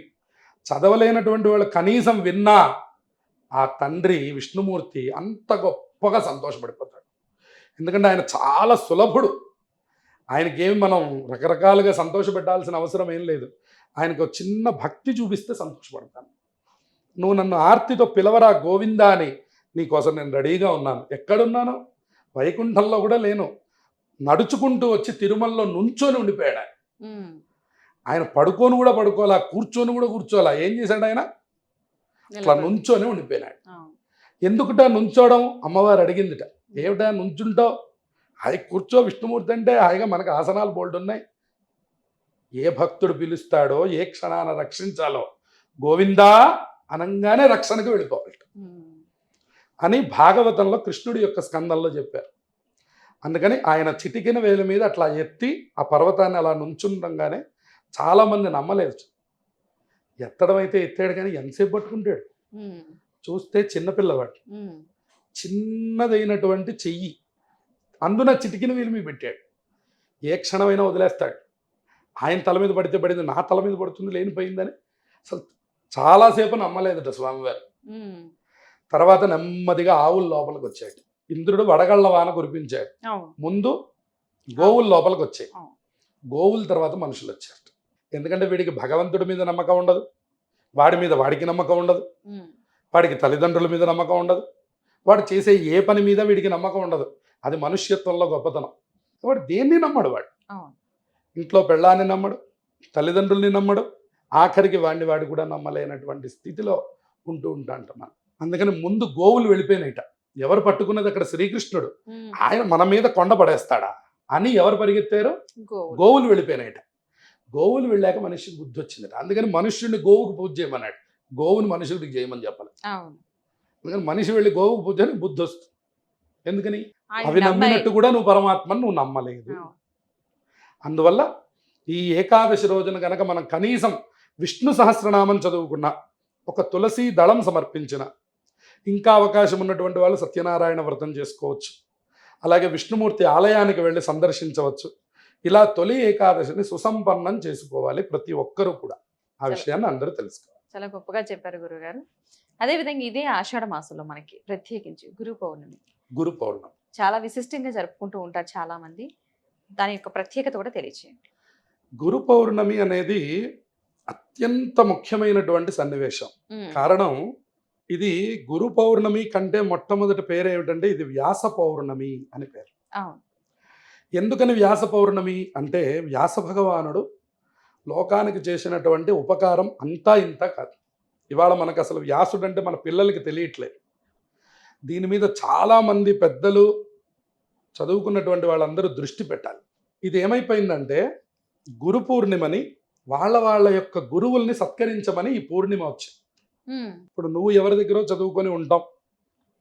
చదవలేనటువంటి వాళ్ళు కనీసం విన్నా ఆ తండ్రి విష్ణుమూర్తి అంత గొప్పగా సంతోషపడిపోతాడు. ఎందుకంటే ఆయన చాలా సులభుడు. ఆయనకేమి మనం రకరకాలుగా సంతోషపెట్టాల్సిన అవసరం ఏం లేదు. ఆయనకు ఒక చిన్న భక్తి చూపిస్తే సంతోషపడతాను. నువ్వు నన్ను ఆర్తితో పిలవరా గోవిందా అని, నీకోసం నేను రెడీగా ఉన్నాను. ఎక్కడున్నాను? వైకుంఠంలో కూడా లేను. నడుచుకుంటూ వచ్చి తిరుమలలో నుంచొని ఉండిపోయాడు ఆయన. ఆయన పడుకొని కూడా పడుకోవాలా, కూర్చొని కూడా కూర్చోవాలా. ఏం చేశాడు ఆయన? అట్లా నుంచొని ఉండిపోయినాడు. ఎందుకుట నుంచోవడం? అమ్మవారు అడిగిందిట. ఏమిటా నుంచుంటావు? హాయి కూర్చో, విష్ణుమూర్తి అంటే హాయిగా మనకు ఆసనాలు బోల్డ్ ఉన్నాయి. ఏ భక్తుడు పిలుస్తాడో, ఏ క్షణాన రక్షించాలో గోవిందా అనంగానే రక్షణకు వెళ్ళిపోవాలి అని భాగవతంలో కృష్ణుడి యొక్క స్కందంలో చెప్పారు. అందుకని ఆయన చిటికిన వేల మీద అట్లా ఎత్తి ఆ పర్వతాన్ని అలా నుంచుండగానే చాలామంది నమ్మలేదు. ఎత్తడం అయితే ఎత్తాడు కానీ ఎంతసేపు పట్టుకుంటాడు? చూస్తే చిన్నపిల్లవాడు, చిన్నదైనటువంటి చెయ్యి, అందున చిటికిన వేలు మీద పెట్టాడు. ఏ క్షణమైనా వదిలేస్తాడు. ఆయన తల మీద పడితే పడింది, నా తల మీద పడుతుంది లేనిపోయిందని అసలు చాలాసేపు నమ్మలేదట స్వామివారు. తర్వాత నెమ్మదిగా ఆవుల లోపలికి వచ్చాడు. ఇంద్రుడు వడగళ్ల వాన కురిపించాడు. ముందు గోవుల లోపలికి వచ్చాయి, గోవుల తర్వాత మనుషులు వచ్చారు. ఎందుకంటే వీడికి భగవంతుడి మీద నమ్మకం ఉండదు, వాడి మీద వాడికి నమ్మకం ఉండదు, వాడికి తల్లిదండ్రుల మీద నమ్మకం ఉండదు, వాడు చేసే ఏ పని మీద వీడికి నమ్మకం ఉండదు. అది మనుష్యత్వంలో గొప్పతనం. వాడు దేన్ని నమ్మడు. వాడు ఇంట్లో పెళ్ళాన్ని నమ్మడు, తల్లిదండ్రుల్ని నమ్మడు, ఆఖరికి వాడు కూడా నమ్మలేనటువంటి స్థితిలో ఉంటూ అంటున్నాను. అందుకని ముందు గోవులు వెళ్ళిపోయినాయిట. ఎవరు పట్టుకున్నది అక్కడ? శ్రీకృష్ణుడు. ఆయన మన మీద కొండ పడేస్తాడా అని ఎవరు పరిగెత్తారు? గోవులు వెళ్ళిపోయినాయిట. గోవులు వెళ్ళాక మనిషికి బుద్ధి వచ్చిందట. అందుకని మనుష్యుడిని గోవుకు పూజ చేయమన్నాడు, గోవుని మనుషుడికి చేయమని చెప్పాలి. అందుకని మనిషి వెళ్ళి గోవుకు పూజ అని బుద్ధి వస్తుంది. ఎందుకని? అవి నమ్మినట్టు కూడా నువ్వు పరమాత్మను నువ్వు నమ్మలేదు. అందువల్ల ఈ ఏకాదశి రోజున కనుక మనం కనీసం విష్ణు సహస్రనామం చదువుకున్న, ఒక తులసి దళం సమర్పించిన, ఇంకా అవకాశం ఉన్నటువంటి వాళ్ళు సత్యనారాయణ వ్రతం చేసుకోవచ్చు. అలాగే విష్ణుమూర్తి ఆలయానికి వెళ్ళి సందర్శించవచ్చు. ఇలా తొలి ఏకాదశిని సుసంపన్నం చేసుకోవాలి ప్రతి ఒక్కరూ కూడా. ఆ విషయాన్ని అందరూ తెలుసుకోవాలి. చాలా గొప్పగా చెప్పారు గురుగారు. అదేవిధంగా ఇదే ఆషాఢ మాసంలో మనకి ప్రత్యేకించి గురు పౌర్ణమి చాలా విశిష్టంగా జరుపుకుంటూ ఉంటారు చాలా మంది. దాని యొక్క ప్రత్యేకత కూడా తెలియచేయండి. గురు పౌర్ణమి అనేది అత్యంత ముఖ్యమైనటువంటి సన్నివేశం. కారణం, ఇది గురు పౌర్ణమి కంటే మొట్టమొదటి పేరు ఏమిటంటే ఇది వ్యాస పౌర్ణమి అని పేరు. ఎందుకని వ్యాస పౌర్ణమి అంటే, వ్యాస భగవానుడు లోకానికి చేసినటువంటి ఉపకారం అంతా ఇంత కాదు. ఇవాళ మనకు అసలు వ్యాసుడు అంటే మన పిల్లలకి తెలియట్లేదు. దీని మీద చాలామంది పెద్దలు, చదువుకున్నటువంటి వాళ్ళందరూ దృష్టి పెట్టాలి. ఇది ఏమైపోయిందంటే, గురు పూర్ణిమని వాళ్ళ యొక్క గురువుల్ని సత్కరించమని ఈ పూర్ణిమ వచ్చింది. ఇప్పుడు నువ్వు ఎవరి దగ్గర చదువుకొని ఉంటాం,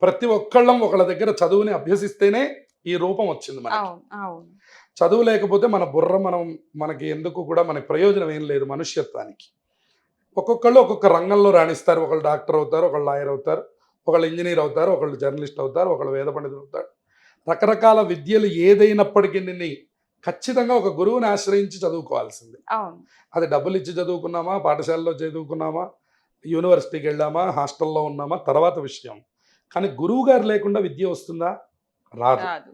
ప్రతి ఒక్కళ్ళం ఒకళ్ళ దగ్గర చదువుని అభ్యసిస్తేనే ఈ రూపం వచ్చింది మనకి. చదువు లేకపోతే మన బుర్ర మనకి ఎందుకు కూడా మనకి ప్రయోజనం ఏం లేదు మనుష్యత్వానికి. ఒక్కొక్కళ్ళు ఒక్కొక్క రంగంలో రాణిస్తారు. ఒకళ్ళు డాక్టర్ అవుతారు, ఒకళ్ళు లాయర్ అవుతారు, ఒకళ్ళు ఇంజనీర్ అవుతారు, ఒకళ్ళు జర్నలిస్ట్ అవుతారు, ఒకళ్ళు వేద పండితులు అవుతారు. రకరకాల విద్యలు ఏదైనప్పటికీ ఖచ్చితంగా ఒక గురువుని ఆశ్రయించి చదువుకోవాల్సింది. అది డబ్బులు ఇచ్చి చదువుకున్నామా, పాఠశాలలో చదువుకున్నామా, యూనివర్సిటీకి వెళ్ళామా, హాస్టల్లో ఉన్నామా తర్వాత విషయం. కానీ గురువు గారు లేకుండా విద్య వస్తుందా? రాదు.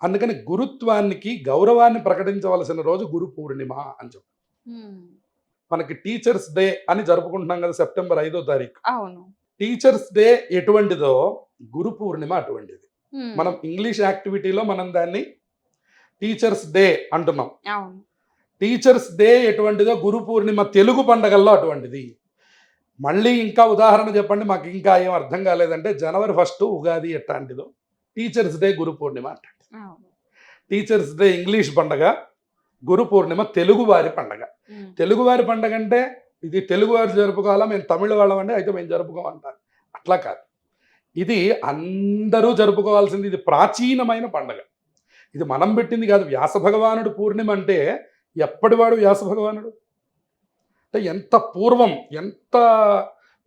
అందుకని గురుత్వానికి గౌరవాన్ని ప్రకటించవలసిన రోజు గురు పూర్ణిమ అని చెప్పి మనకి టీచర్స్ డే అని జరుపుకుంటున్నాం కదా, సెప్టెంబర్ 5వ తారీఖు. టీచర్స్ డే ఎటువంటిదో గురు పూర్ణిమ అటువంటిది. మనం ఇంగ్లీష్ యాక్టివిటీలో మనం దాన్ని టీచర్స్ డే అంటున్నాం. టీచర్స్ డే ఎటువంటిదో గురు పూర్ణిమ తెలుగు పండగల్లో అటువంటిది. మళ్ళీ ఇంకా ఉదాహరణ చెప్పండి, మాకు ఇంకా ఏం అర్థం కాలేదంటే, జనవరి 1 ఉగాది ఎట్లాంటిదో టీచర్స్ డే గురు పూర్ణిమ అంటే. టీచర్స్ డే ఇంగ్లీష్ పండగ, గురు పూర్ణిమ తెలుగు వారి పండగ. తెలుగు వారి పండగ అంటే ఇది తెలుగు వారు జరుపుకోవాలా, మేము తమిళ వాళ్ళం అంటే అయితే మేము జరుపుకోమంటారు. అట్లా కాదు, ఇది అందరూ జరుపుకోవాల్సింది. ఇది ప్రాచీనమైన పండగ. ఇది మనం పెట్టింది కాదు. వ్యాస భగవానుడు పూర్ణిమ అంటే ఎప్పటివాడు వ్యాస భగవానుడు అంటే ఎంత పూర్వం, ఎంత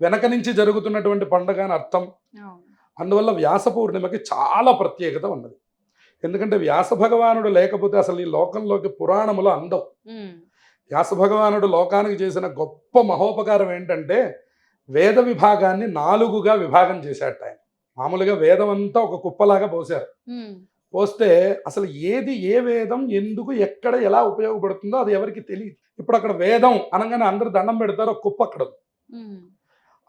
వెనక నుంచి జరుగుతున్నటువంటి పండుగ అని అర్థం. అందువల్ల వ్యాస పూర్ణిమకి చాలా ప్రత్యేకత ఉన్నది. ఎందుకంటే వ్యాస భగవానుడు లేకపోతే అసలు ఈ లోకంలోకి పురాణములు అందవు. వ్యాస భగవానుడు లోకానికి చేసిన గొప్ప మహోపకారం ఏంటంటే వేద విభాగాన్ని 4గా విభాగం చేశాట ఆయన. మామూలుగా వేదం అంతా ఒక కుప్పలాగా పోసారు. పోస్తే అసలు ఏది ఏ వేదం ఎందుకు ఎక్కడ ఎలా ఉపయోగపడుతుందో అది ఎవరికి తెలియదు. ఇప్పుడు అక్కడ వేదం అనగానే అందరూ దండం పెడతారు, ఒక కుప్ప అక్కడ.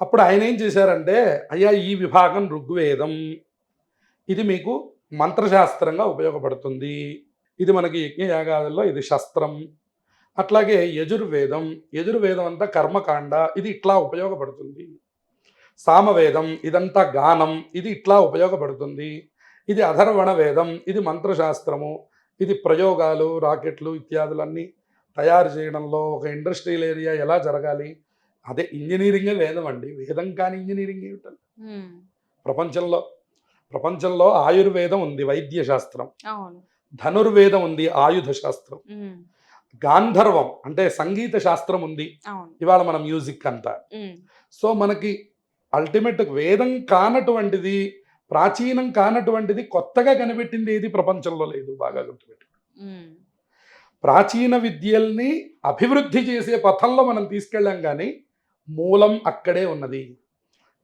అప్పుడు ఆయన ఏం చేశారంటే, అయ్యా ఈ విభాగం ఋగ్వేదం, ఇది మీకు మంత్రశాస్త్రంగా ఉపయోగపడుతుంది, ఇది మనకి యజ్ఞయాగాదుల్లో ఇది శస్త్రం. అట్లాగే యజుర్వేదం అంతా కర్మకాండ, ఇది ఇట్లా ఉపయోగపడుతుంది. సామవేదం ఇదంతా గానం, ఇది ఇట్లా ఉపయోగపడుతుంది. ఇది అధర్వణ వేదం, ఇది మంత్రశాస్త్రము, ఇది ప్రయోగాలు, రాకెట్లు ఇత్యాదులన్నీ తయారు చేయడంలో ఒక ఇండస్ట్రియల్ ఏరియా ఎలా జరగాలి, అదే ఇంజనీరింగే వేదం అండి. వేదం కాని ఇంజనీరింగ్ ఏమిటండి? ప్రపంచంలో ఆయుర్వేదం ఉంది, వైద్య శాస్త్రం. ధనుర్వేదం ఉంది, ఆయుధ శాస్త్రం. గాంధర్వం అంటే సంగీత శాస్త్రం ఉంది, ఇవాళ మన మ్యూజిక్ అంతా. సో మనకి అల్టిమేట్ వేదం కానటువంటిది, ప్రాచీనం కానటువంటిది, కొత్తగా కనిపెట్టింది ఏది ప్రపంచంలో లేదు. బాగా గుర్తుపెట్టి, ప్రాచీన విద్యల్ని అభివృద్ధి చేసే పథంలో మనం తీసుకెళ్ళాం, కానీ మూలం అక్కడే ఉన్నది.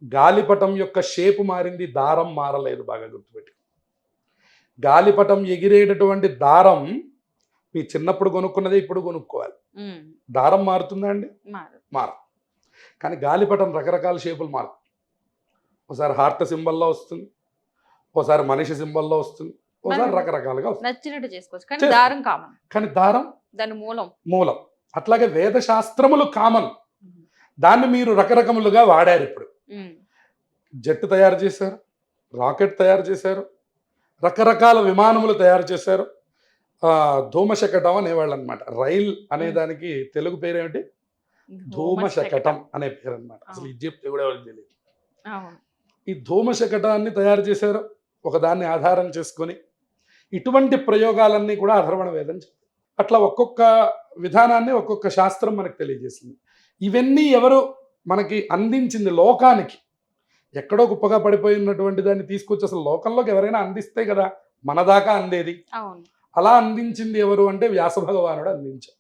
గాలిపటం యొక్క షేపు మారింది, దారం మారలేదు. బాగా గుర్తుపెట్టి, గాలిపటం ఎగిరేటటువంటి దారం మీ చిన్నప్పుడు కొనుక్కున్నదే ఇప్పుడు కొనుక్కోవాలి. దారం మారుతుందా అండి? మారు. కానీ గాలిపటం రకరకాల షేపులు మారుతుంది. ఒకసారి హార్ట్ సింబల్లో వస్తుంది, ఒకసారి మనిషి సింబల్లో వస్తుంది, ఒకసారి రకరకాలుగా వస్తుంది. కానీ దారం దాని మూలం. అట్లాగే వేద శాస్త్రములు కామన్, దాన్ని మీరు రకరకములుగా వాడారు. ఇప్పుడు జెట్ తయారు చేశారు, రాకెట్ తయారు చేశారు, రకరకాల విమానములు తయారు చేశారు. ధూమశకటం అనేవాళ్ళు అనమాట. రైల్ అనే దానికి తెలుగు పేరేమిటి? ధూమశకటం అనే పేరు అనమాట. అసలు ఇది చెప్తే కూడా ఎవరికి తెలియదు. ఈ ధూమశకటాన్ని తయారు చేశారు, ఒకదాన్ని ఆధారం చేసుకొని. ఇటువంటి ప్రయోగాలన్నీ కూడా అధర్వణ వేదం చెప్పారు. అట్లా ఒక్కొక్క విధానాన్ని ఒక్కొక్క శాస్త్రం మనకు తెలియజేసింది. ఇవన్నీ ఎవరు మనకి అందించింది? లోకానికి. ఎక్కడో కుప్పగా పడిపోయినటువంటి దాన్ని తీసుకొచ్చి అసలు లోకంలోకి ఎవరైనా అందిస్తే కదా మన దాకా అందేది. అలా అందించింది ఎవరు అంటే వ్యాస భగవానుడు అందించాడు.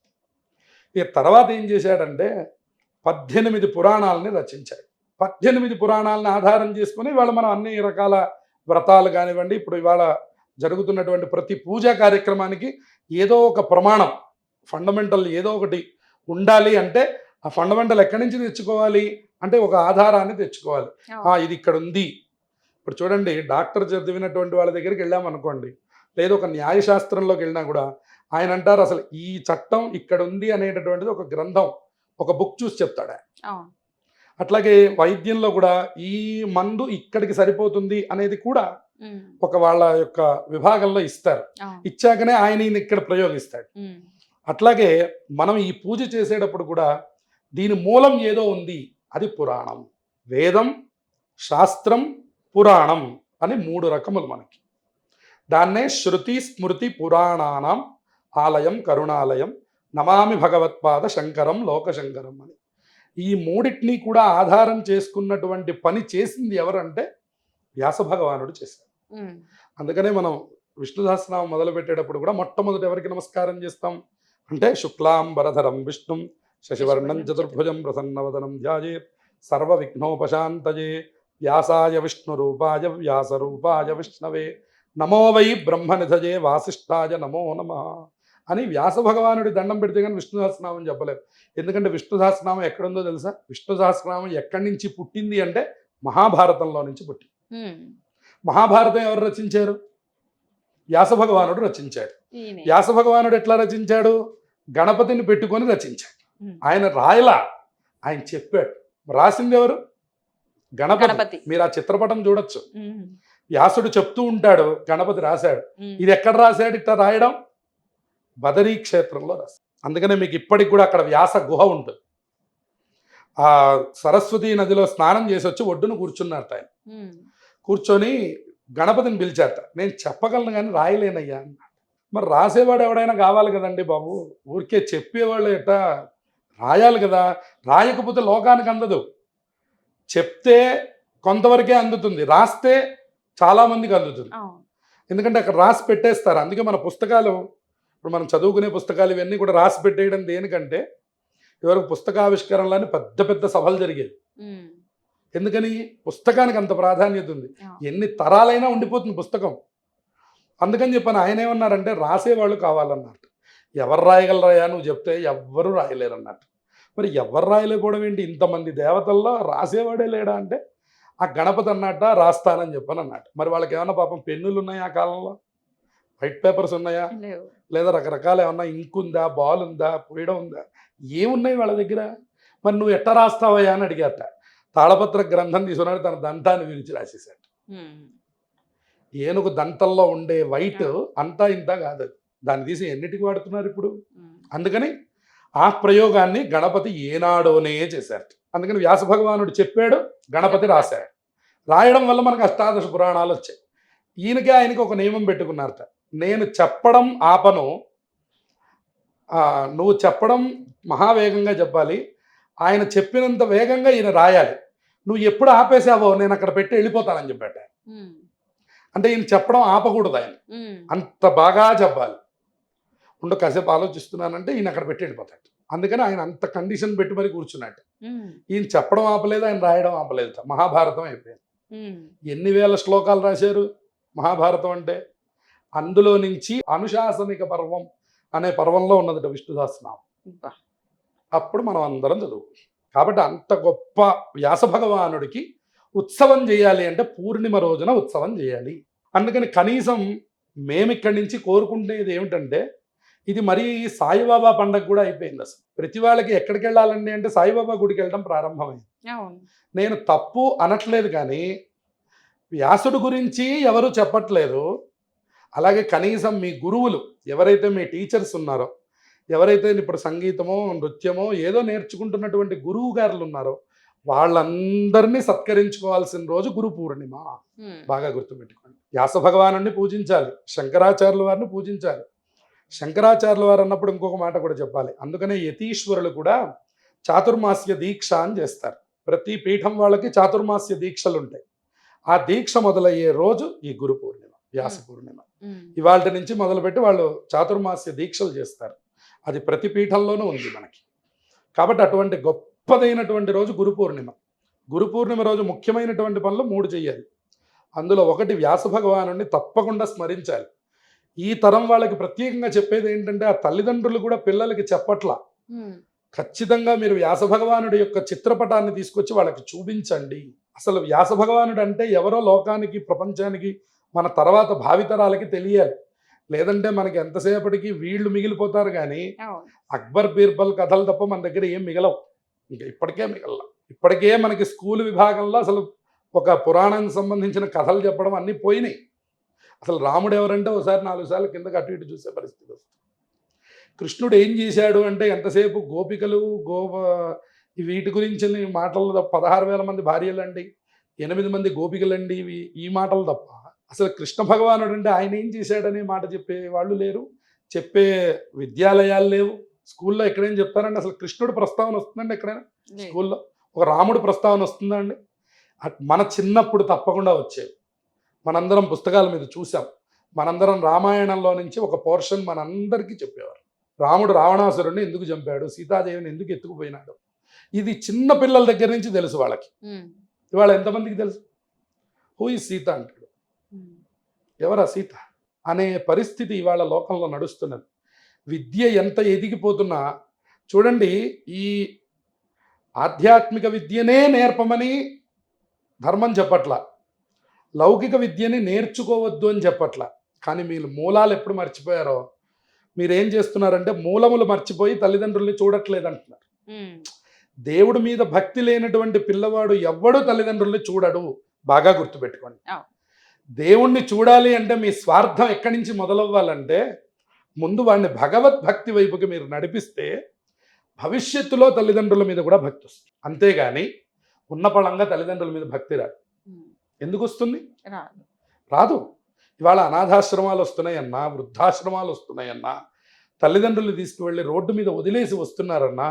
ఇక తర్వాత ఏం చేశాడంటే 18 పురాణాలని రచించాడు. 18 పురాణాలను ఆధారం చేసుకుని ఇవాళ మనం అన్ని రకాల వ్రతాలు కానివ్వండి, ఇప్పుడు ఇవాళ జరుగుతున్నటువంటి ప్రతి పూజా కార్యక్రమానికి ఏదో ఒక ప్రమాణం, ఫండమెంటల్ ఏదో ఒకటి ఉండాలి. అంటే ఆ ఫండమెంటల్ ఎక్కడి నుంచి తెచ్చుకోవాలి అంటే ఒక ఆధారాన్ని తెచ్చుకోవాలి. ఇది ఇక్కడ ఉంది. ఇప్పుడు చూడండి, డాక్టర్ చదివినటువంటి వాళ్ళ దగ్గరికి వెళ్ళామనుకోండి, లేదా ఒక న్యాయశాస్త్రంలోకి వెళ్ళినా కూడా ఆయన అంటారు అసలు ఈ చట్టం ఇక్కడ ఉంది అనేటటువంటిది ఒక గ్రంథం, ఒక బుక్ చూసి చెప్తాడు. అట్లాగే వైద్యంలో కూడా ఈ మందు ఇక్కడికి సరిపోతుంది అనేది కూడా ఒక వాళ్ళ యొక్క విభాగంలో ఇస్తారు. ఇచ్చాకనే ఆయన ఇక్కడ ప్రయోగిస్తాడు. అట్లాగే మనం ఈ పూజ చేసేటప్పుడు కూడా దీని మూలం ఏదో ఉంది, అది పురాణం. వేదం, శాస్త్రం, పురాణం అని 3 రకములు మనకి. దాన్నే శృతి స్మృతి పురాణానాం ఆలయం కరుణాలయం నమామి భగవత్పాద శంకరం లోకశంకరం అని. ఈ 3టిని కూడా ఆధారం చేసుకున్నటువంటి పని చేసింది ఎవరంటే వ్యాస భగవానుడు చేశారు. అందుకనే మనం విష్ణు సహస్రనామం మొదలు పెట్టేటప్పుడు కూడా మొట్టమొదటి ఎవరికి నమస్కారం చేస్తాం అంటే శుక్లాంబరధరం విష్ణుం శశివర్ణం చతుర్భుజం ప్రసన్నవదనం ధ్యాయేత్ సర్వ విఘ్నోపశాంతయే వ్యాసాయ విష్ణురూపాయ వ్యాసరూపాయ విష్ణవే నమో వై బ్రహ్మనిధయే వాసిష్ఠాయ నమో నమః అని వ్యాస భగవానుడి దండం పెడితే కానీ విష్ణు సహస్రనామం చెప్పలేదు. ఎందుకంటే విష్ణు సహస్రనామం ఎక్కడుందో తెలుసా? విష్ణు సహస్రనామం ఎక్కడి నుంచి పుట్టింది అంటే మహాభారతంలో నుంచి పుట్టింది. మహాభారతం ఎవరు రచించారు? వ్యాస భగవానుడు రచించాడు. వ్యాస భగవానుడు ఎట్లా రచించాడు? గణపతిని పెట్టుకొని రచించాడు. ఆయన రాయలా, ఆయన చెప్పాడు. రాసింది ఎవరు? గణపతి. మీరు ఆ చిత్రపటం చూడొచ్చు. వ్యాసుడు చెప్తూ ఉంటాడు, గణపతి రాశాడు. ఇది ఎక్కడ రాశాడు ఇట్లా రాయడం? బదరీ క్షేత్రంలో రాశాడు. అందుకనే మీకు ఇప్పటికి కూడా అక్కడ వ్యాస గుహ ఉంటుంది. ఆ సరస్వతి నదిలో స్నానం చేసి వచ్చి ఒడ్డును కూర్చున్నారట ఆయన. కూర్చొని గణపతిని పిలిచారట. నేను చెప్పగలను కానీ రాయలేనయ్యా అన్నాడు. మరి రాసేవాడు ఎవడైనా కావాలి కదండి బాబు. ఊరికే చెప్పేవాళ్ళు ఎట్టా రాయాలి కదా. రాయకపోతే లోకానికి అందదు. చెప్తే కొంతవరకే అందుతుంది, రాస్తే చాలామందికి అందుతుంది. ఎందుకంటే అక్కడ రాసి పెట్టేస్తారు. అందుకే మన పుస్తకాలు, ఇప్పుడు మనం చదువుకునే పుస్తకాలు ఇవన్నీ కూడా రాసి పెట్టేయడం దేనికంటే, ఇవరకు పుస్తకావిష్కరణలని పెద్ద పెద్ద సభలు జరిగేవి. ఎందుకని? పుస్తకానికి అంత ప్రాధాన్యత ఉంది. ఎన్ని తరాలైనా ఉండిపోతుంది పుస్తకం. అందుకని చెప్పాను, ఆయన ఏమన్నారంటే రాసేవాళ్ళు కావాలన్నట్టు. ఎవరు రాయగలరాయా నువ్వు చెప్తే? ఎవ్వరూ రాయలేరు అన్నట్టు. మరి ఎవరు రాయలేకపోవడం ఏంటి? ఇంతమంది దేవతల్లో రాసేవాడే లేడా అంటే, ఆ గణపతి అన్నట్ట రాస్తానని చెప్పని అన్నట్టు. మరి వాళ్ళకి ఏమన్నా పాపం పెన్నులు ఉన్నాయా ఆ కాలంలో? వైట్ పేపర్స్ ఉన్నాయా? లేదా రకరకాల ఏమన్నా ఇంక్ ఉందా, బాల్ ఉందా, పోయడం ఉందా? ఏమున్నాయి వాళ్ళ దగ్గర? మరి నువ్వు ఎట్ట రాస్తావయ్యా అని అడిగారట. తాళపత్ర గ్రంథం తీసుకున్నాడు, తన దంతాన్ని విరిచి రాసేసాడు. ఏనుగు దంతంలో ఉండే వైట్ అంతా ఇంత కాదు, దాన్ని తీసి ఎన్నిటికి వాడుతున్నారు ఇప్పుడు. అందుకని ఆ ప్రయోగాన్ని గణపతి ఏనాడోనే చేశారు. అందుకని వ్యాస భగవానుడు చెప్పాడు, గణపతి రాశాడు. రాయడం వల్ల మనకు అష్టాదశ పురాణాలు వచ్చాయి. ఆయనకి ఒక నియమం పెట్టుకున్నారట, నేను చెప్పడం ఆపను, నువ్వు చెప్పడం మహావేగంగా చెప్పాలి, ఆయన చెప్పినంత వేగంగా ఈయన రాయాలి. నువ్వు ఎప్పుడు ఆపేసావో నేను అక్కడ పెట్టి వెళ్ళిపోతానని చెప్పాట. అంటే ఈయన చెప్పడం ఆపకూడదు, ఆయన అంత బాగా చెప్పాలి. కాసేపు ఆలోచిస్తున్నానంటే ఈయన అక్కడ పెట్టి వెళ్ళిపోతాడు. అందుకని ఆయన అంత కండిషన్ పెట్టి మరి కూర్చున్నట్టు. ఈయన చెప్పడం ఆపలేదు, ఆయన రాయడం ఆపలేదు. మహాభారతం అయిపోయింది. ఎన్ని వేల శ్లోకాలు రాశారు మహాభారతం అంటే. అందులో నుంచి అనుశాసనిక పర్వం అనే పర్వంలో ఉన్నదట విష్ణు సహస్రనామం. అప్పుడు మనం అందరం చదువు. కాబట్టి అంత గొప్ప వ్యాస భగవానుడికి ఉత్సవం చేయాలి అంటే పూర్ణిమ రోజున ఉత్సవం చేయాలి. అందుకని కనీసం మేమిక్కడి నుంచి కోరుకుంటున్నది ఏమిటంటే, ఇది మరీ సాయిబాబా పండగ కూడా అయిపోయింది. అసలు ప్రతి వాళ్ళకి ఎక్కడికి వెళ్ళాలండి అంటే సాయిబాబా గుడికి వెళ్ళడం ప్రారంభమైంది. నేను తప్పు అనట్లేదు, కానీ వ్యాసుడు గురించి ఎవరు చెప్పట్లేదు. అలాగే కనీసం మీ గురువులు ఎవరైతే మీ టీచర్స్ ఉన్నారో, ఎవరైతే ఇప్పుడు సంగీతమో నృత్యమో ఏదో నేర్చుకుంటున్నటువంటి గురువు గారులు ఉన్నారో, వాళ్ళందరినీ సత్కరించుకోవాల్సిన రోజు గురు పూర్ణిమ. బాగా గుర్తుపెట్టుకోండి. వ్యాస భగవానుడిని పూజించాలి, శంకరాచార్యుల వారిని పూజించాలి. శంకరాచార్యుల వారు అన్నప్పుడు ఇంకొక మాట కూడా చెప్పాలి. అందుకనే యతీశ్వరులు కూడా చాతుర్మాస్య దీక్ష అని చేస్తారు. ప్రతి పీఠం వాళ్ళకి చాతుర్మాస్య దీక్షలు ఉంటాయి. ఆ దీక్ష మొదలయ్యే రోజు ఈ గురు పూర్ణిమ, వ్యాస పూర్ణిమ. ఇవాళ నుంచి మొదలుపెట్టి వాళ్ళు చాతుర్మాస్య దీక్షలు చేస్తారు. అది ప్రతి పీఠంలోనూ ఉంది మనకి. కాబట్టి అటువంటి గొప్పదైనటువంటి రోజు గురు పూర్ణిమ. గురు పూర్ణిమ రోజు ముఖ్యమైనటువంటి పనులు 3 చెయ్యాలి. అందులో ఒకటి వ్యాస భగవానుడిని తప్పకుండా స్మరించాలి. ఈ తరం వాళ్ళకి ప్రత్యేకంగా చెప్పేది ఏంటంటే, ఆ తల్లిదండ్రులు కూడా పిల్లలకి చెప్పట్లా. ఖచ్చితంగా మీరు వ్యాస భగవానుడి యొక్క చిత్రపటాన్ని తీసుకొచ్చి వాళ్ళకి చూపించండి. అసలు వ్యాస భగవానుడు అంటే ఎవరో లోకానికి, ప్రపంచానికి, మన తర్వాత భావితరాలకి తెలియాలి. లేదంటే మనకి ఎంతసేపటికి వీళ్ళు మిగిలిపోతారు, కానీ అక్బర్ బీర్బల్ కథలు తప్ప మన దగ్గర ఏం మిగలవు. ఇంకా ఇప్పటికే మిగల. ఇప్పటికే మనకి స్కూల్ విభాగంలో అసలు ఒక పురాణానికి సంబంధించిన కథలు చెప్పడం అన్నీ పోయినాయి. అసలు రాముడు ఎవరంటే ఒకసారి 4 సార్లు కిందకి అటు ఇటు చూసే పరిస్థితి వస్తుంది. కృష్ణుడు ఏం చేశాడు అంటే ఎంతసేపు గోపికలు వీటి గురించి మాటలు 16,000 మంది భార్యలండి, 8 మంది గోపికలండి, ఈ మాటలు తప్ప అసలు కృష్ణ భగవానుడు అంటే ఆయన ఏం చేశాడనే మాట చెప్పే వాళ్ళు లేరు, చెప్పే విద్యాలయాలు లేవు. స్కూల్లో ఎక్కడైనా చెప్తారండి? అసలు కృష్ణుడు ప్రస్తావన వస్తుందండి ఎక్కడైనా స్కూల్లో? ఒక రాముడు ప్రస్తావన వస్తుందండి? మన చిన్నప్పుడు తప్పకుండా వచ్చేవి. మనందరం పుస్తకాల మీద చూసాం. మనందరం రామాయణంలో నుంచి ఒక పోర్షన్ మనందరికీ చెప్పేవారు. రాముడు రావణాసురుడిని ఎందుకు చంపాడు, సీతాదేవిని ఎందుకు ఎత్తుకుపోయినాడు, ఇది చిన్న పిల్లల దగ్గర నుంచి తెలుసు వాళ్ళకి. ఇవాళ ఎంతమందికి తెలుసు? హూ ఈజ్ సీత అంటాడు, ఎవరా సీత అనే పరిస్థితి ఇవాళ లోకంలో నడుస్తున్నది. విద్య ఎంత ఎదిగిపోతున్నా చూడండి, ఈ ఆధ్యాత్మిక విద్యనే నేర్పమని ధర్మం చెప్పట్లా, లౌకిక విద్యని నేర్చుకోవద్దు అని చెప్పట్లా. కానీ మీరు మూలాలు ఎప్పుడు మర్చిపోయారో, మీరేం చేస్తున్నారంటే మూలములు మర్చిపోయి తల్లిదండ్రుల్ని చూడట్లేదు అంటున్నారు. దేవుడి మీద భక్తి లేనటువంటి పిల్లవాడు ఎవ్వడు తల్లిదండ్రుల్ని చూడడు. బాగా గుర్తుపెట్టుకోండి. దేవుణ్ణి చూడాలి అంటే మీ స్వార్థం ఎక్కడి నుంచి మొదలవ్వాలంటే, ముందు వాడిని భగవద్భక్తి వైపుకి మీరు నడిపిస్తే భవిష్యత్తులో తల్లిదండ్రుల మీద కూడా భక్తి వస్తుంది. అంతేగాని ఉన్న పళంగా తల్లిదండ్రుల మీద భక్తి రాదు. ఎందుకు వస్తుంది? రాదు. ఇవాళ అనాథాశ్రమాలు వస్తున్నాయన్నా, వృద్ధాశ్రమాలు వస్తున్నాయన్నా, తల్లిదండ్రులు తీసుకువెళ్ళి రోడ్డు మీద వదిలేసి వస్తున్నారన్నా,